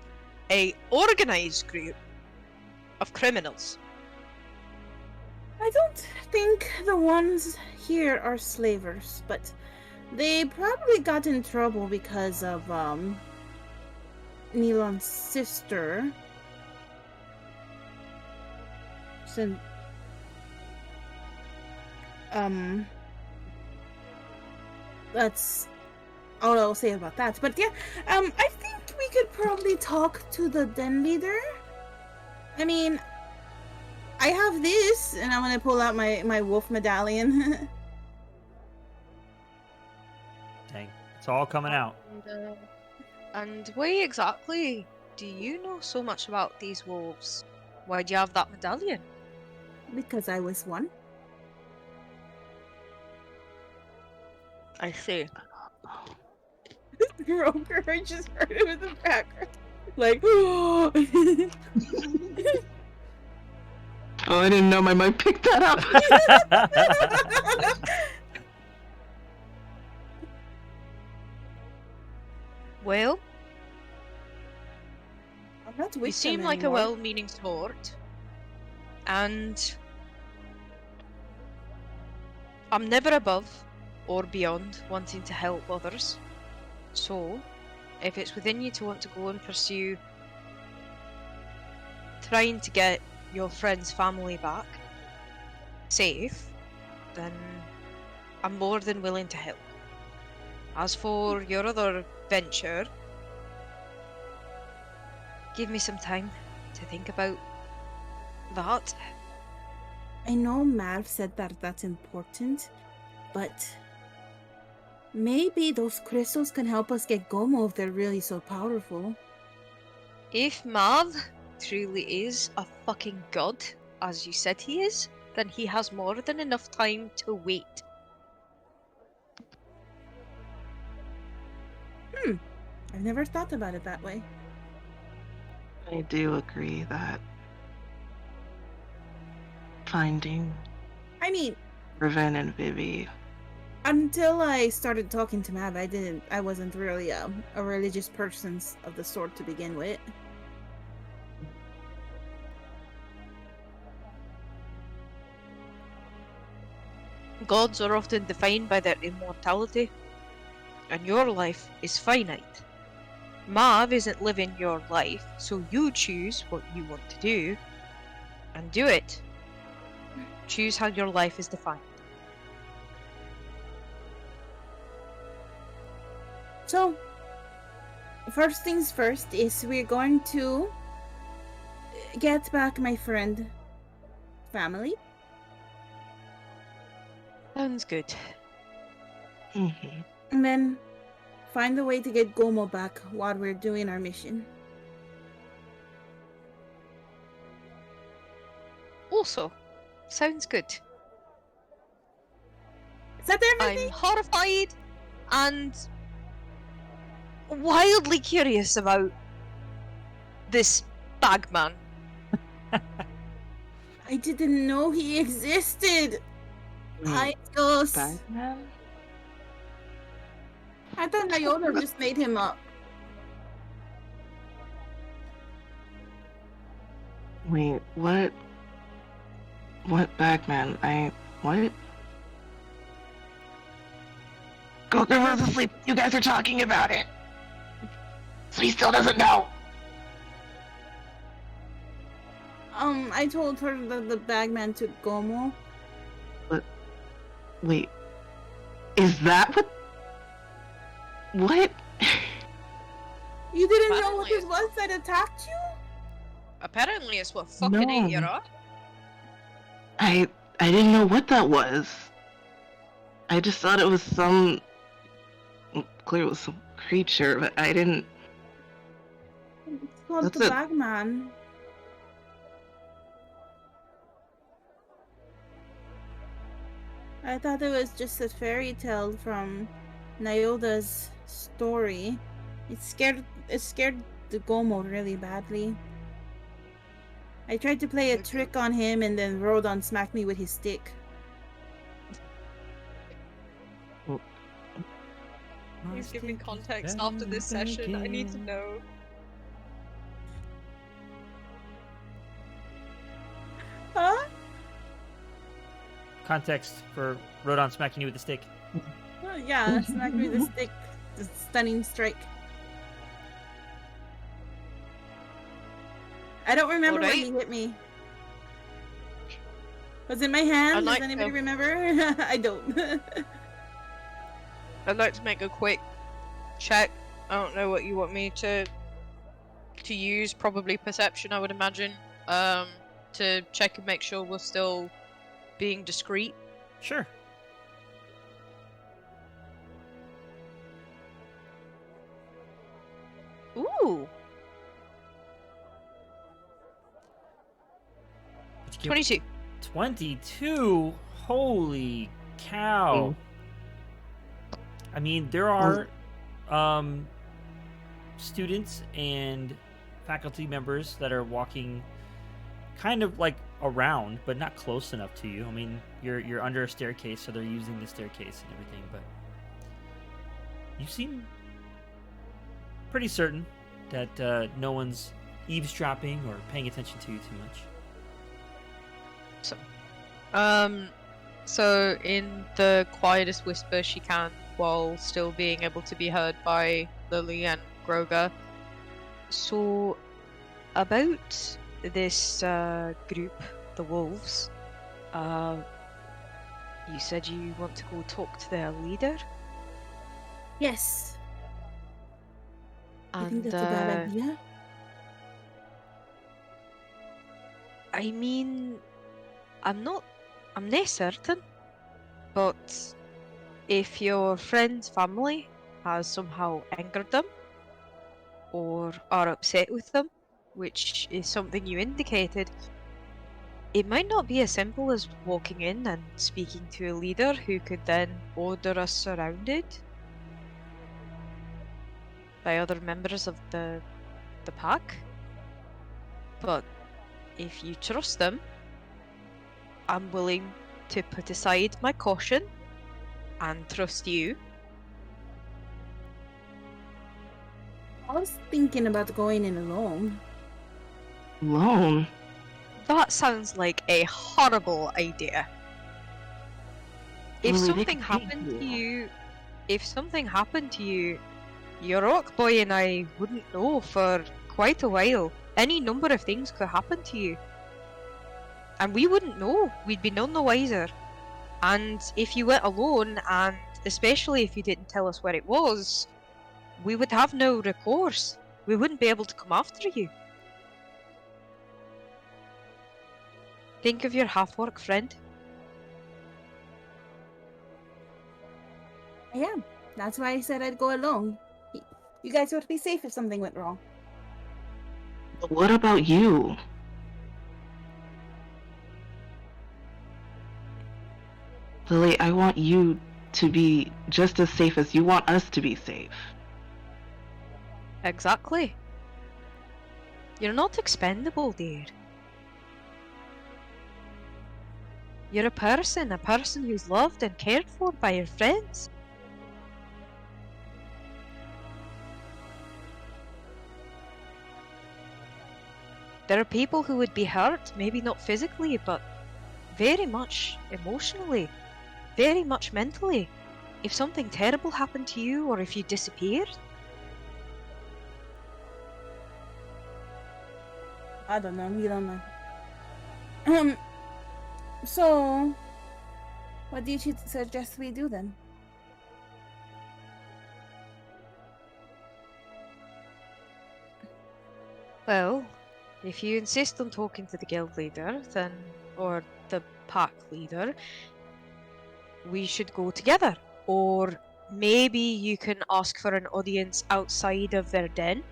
a organized group of criminals. I don't think the ones here are slavers, but they probably got in trouble because of Nilon's sister. So, that's all I'll say about that. But yeah, I think we could probably talk to the den leader. I mean, I have this, and I'm gonna pull out my wolf medallion. Dang, it's all coming out. And why exactly do you know so much about these wolves? Why'd you have that medallion? Because I was one. I see. Groker, I just heard it in the background. Like, Oh, I didn't know my mic picked that up. Well, I'm not with you seem them like a anymore. well-meaning sort, and I'm never above or beyond wanting to help others. So, if it's within you to want to go and pursue trying to get your friend's family back safe, then I'm more than willing to help. As for your other venture, give me some time to think about that. I know Mav said that that's important, but maybe those crystals can help us get Gomo if they're really so powerful. If Mav truly is a fucking god, as you said he is, then he has more than enough time to wait. I've never thought about it that way. I do agree that finding I mean, Raven and Vivi. until I started talking to Mav, I wasn't really a religious person of the sort to begin with. Gods are often defined by their immortality, and your life is finite. Mav isn't living your life, so you choose what you want to do, and do it. Choose how your life is defined. So, first things first is we're going to get back my friend family. Sounds good. Mm-hmm. And then find a way to get Gomo back while we're doing our mission. Also, sounds good. Is that everything? I'm horrified and wildly curious about this bagman. I didn't know he existed. I thought Iota just made him up. Wait, what? What Bagman? What? Goku was asleep. You guys are talking about it. So he still doesn't know. I told her that the bagman took Gomo. Wait. Is that what? What? You didn't know what Apparently this was that attacked you? Apparently it's what fucking ate you, No. right? I didn't know what that was. I just thought it was some. Clearly, it was some creature, but I didn't. It's called That's the it. bagman. I thought it was just a fairy tale from Nyoda's story. It scared the Gomo really badly. I tried to play a trick on him and then Rodon smacked me with his stick. Please give me context after this session. I need to know. Huh? Context for Rodon smacking you with the stick. Oh, yeah, smacked me with a stick. The stunning strike. I don't remember when he Alright. hit me. Was it my hand? I'd like Does anybody to- remember? I don't. I'd like to make a quick check. I don't know what you want me to use. Probably perception, I would imagine. To check and make sure we're still being discreet. Sure. Ooh. What'd you 22. get? 22? Holy cow. I mean, there are students and faculty members that are walking kind of like around, but not close enough to you. I mean, you're under a staircase, so they're using the staircase and everything, but you seem pretty certain that no one's eavesdropping or paying attention to you too much. So in the quietest whisper she can, while still being able to be heard by Lily and Groga. So, about this group, the wolves, you said you want to go talk to their leader? Yes. I And, think that's a bad idea. I mean, I'm not certain, but if your friend's family has somehow angered them, or are upset with them, which is something you indicated, it might not be as simple as walking in and speaking to a leader who could then order us surrounded by other members of the pack. But if you trust them, I'm willing to put aside my caution and trust you. I was thinking about going in alone. Alone? That sounds like a horrible idea. If Lily, they something could take happened to you, your rock boy and I wouldn't know for quite a while. Any number of things could happen to you. And we wouldn't know. We'd be none the wiser. And if you went alone, and especially if you didn't tell us where it was, we would have no recourse. We wouldn't be able to come after you. Think of your half-orc friend. I am. That's why I said I'd go alone. You guys would be safe if something went wrong. But what about you? Lily, I want you to be just as safe as you want us to be safe. Exactly. You're not expendable, dear. You're a person who's loved and cared for by your friends. There are people who would be hurt, maybe not physically, but very much emotionally, very much mentally, if something terrible happened to you or if you disappeared. I don't know. You don't know. So, what do you suggest we do then? Well, if you insist on talking to the guild leader, then, or the pack leader, we should go together. Or maybe you can ask for an audience outside of their den.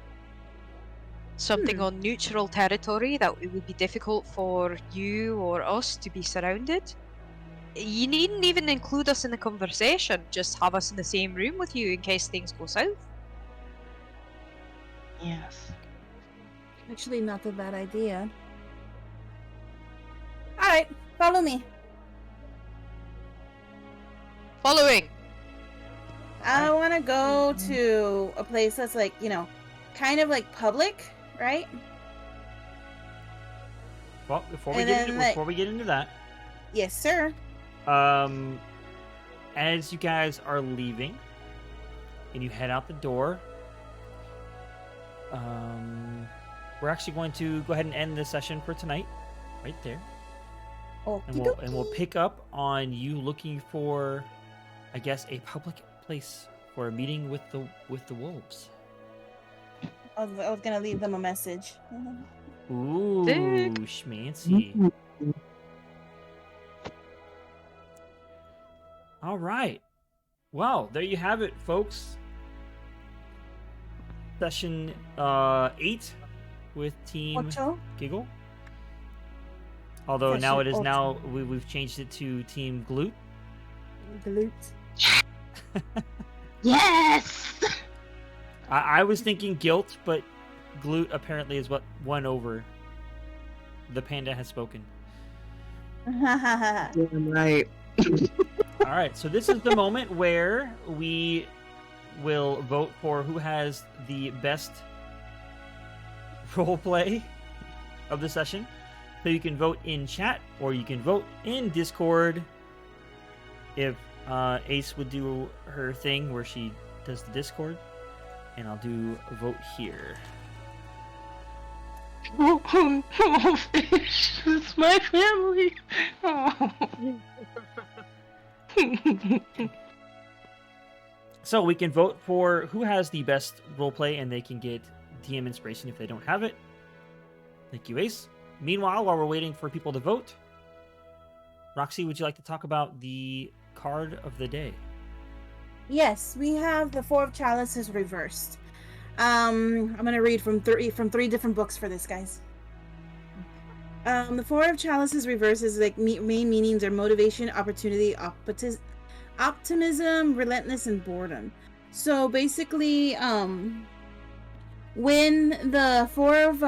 Something on neutral territory that it would be difficult for you or us to be surrounded. You needn't even include us in the conversation, just have us in the same room with you in case things go south. Yes. Actually, not a bad idea. Alright, follow me. Following. I want to go to a place that's like, kind of like public, right? Well, before we And get then, into that, Yes, sir. as you guys are leaving and you head out the door, we're actually going to go ahead and end the session for tonight, right there. And we'll pick up on you looking for, I guess, a public place for a meeting with the wolves. I was gonna leave them a message. Ooh, Dick. schmancy. All right. Well, there you have it, folks. Session 8 with Team Ocho? Giggle. Although now it is Session we've changed it to Team Glute. Glute. Yes. I was thinking guilt, but glute apparently is what won over. The panda has spoken. Damn right. All right, so this is the moment where we will vote for who has the best role play of the session. So you can vote in chat or you can vote in Discord. If Ace would do her thing where she does the Discord, and I'll do a vote here. Oh, fish. It's my family. Oh. So we can vote for who has the best roleplay, and they can get DM inspiration if they don't have it. Thank you, Ace. Meanwhile, while we're waiting for people to vote, Roxy, would you like to talk about the card of the day? Yes, we have the Four of Chalices reversed. I'm gonna read from three different books for this, guys. The Four of Chalices reverses like main meanings are motivation, opportunity, optimism, relentless, and boredom. So basically, when the Four of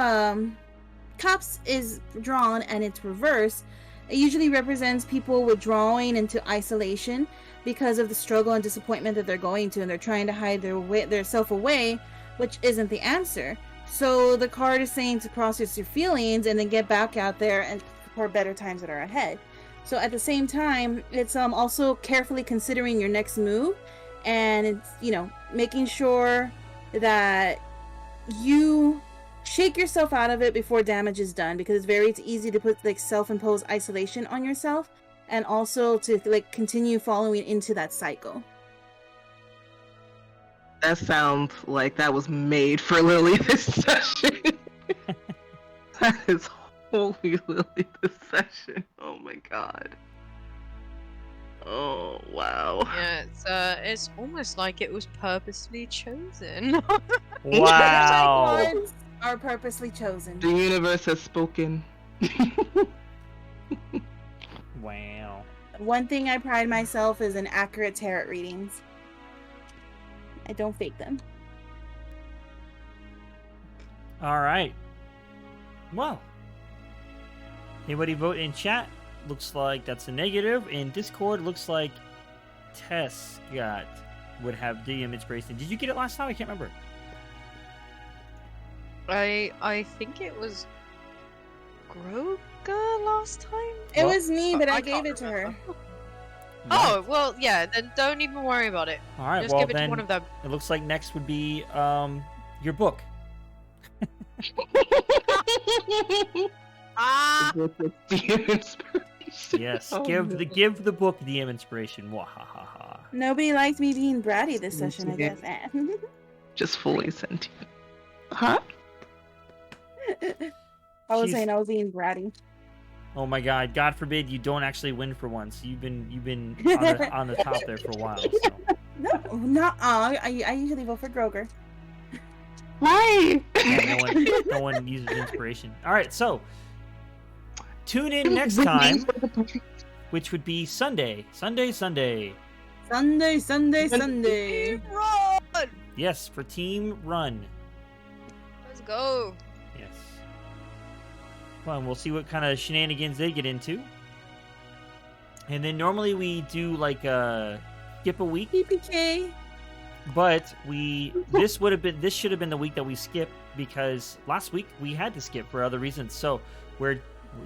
Cups is drawn and it's reversed, it usually represents people withdrawing into isolation because of the struggle and disappointment that they're going to, and they're trying to hide their self away, which isn't the answer. So the card is saying to process your feelings and then get back out there and for better times that are ahead. So at the same time, it's also carefully considering your next move, and it's, you know, making sure that you shake yourself out of it before damage is done, because it's easy to put like self-imposed isolation on yourself, and also to like continue following into that cycle. That sounds like that was made for Lily this session. That is holy Lily this session. Oh my god. Oh wow. Yeah, it's almost like it was purposely chosen. Wow. Ones are purposely chosen. The universe has spoken. Wow. One thing I pride myself is in accurate tarot readings. I don't fake them. All right. Well, anybody vote in chat? Looks like that's a negative. In Discord, looks like Tess would have DM inspiration. Did you get it last time? I can't remember. I think it was Groga last time. It Well, was me, but I can't gave it to her. remember. Oh, well, yeah, then don't even worry about it. All right. Just Well, give it then to one of them. it looks like next would be your book. Ah! DM inspiration. Yes. Oh, give no. the book DM inspiration. Wahahaha. Nobody liked me being bratty this session, I guess. Just fully sentient. Huh? I was She's- saying I was being bratty. Oh my God! God forbid you don't actually win for once. You've been on the top there for a while. So. No, I usually vote for Groger. Why? Yeah, no one uses inspiration. All right, so tune in next time, which would be Sunday. Sunday. Run! Yes, for Team Run. Let's go. Yes. Well, and we'll see what kind of shenanigans they get into. And then normally we do like skip a week, PPK. but this should have been the week that we skip, because last week we had to skip for other reasons. So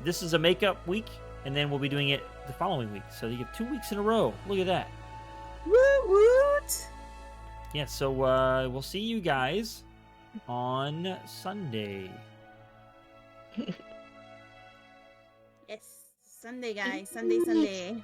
this is a makeup week, and then we'll be doing it the following week. So you get 2 weeks in a row. Look at that. Woot woot. Yeah, so we'll see you guys on Sunday. Yes, Sunday, guys. Sunday. Sunday.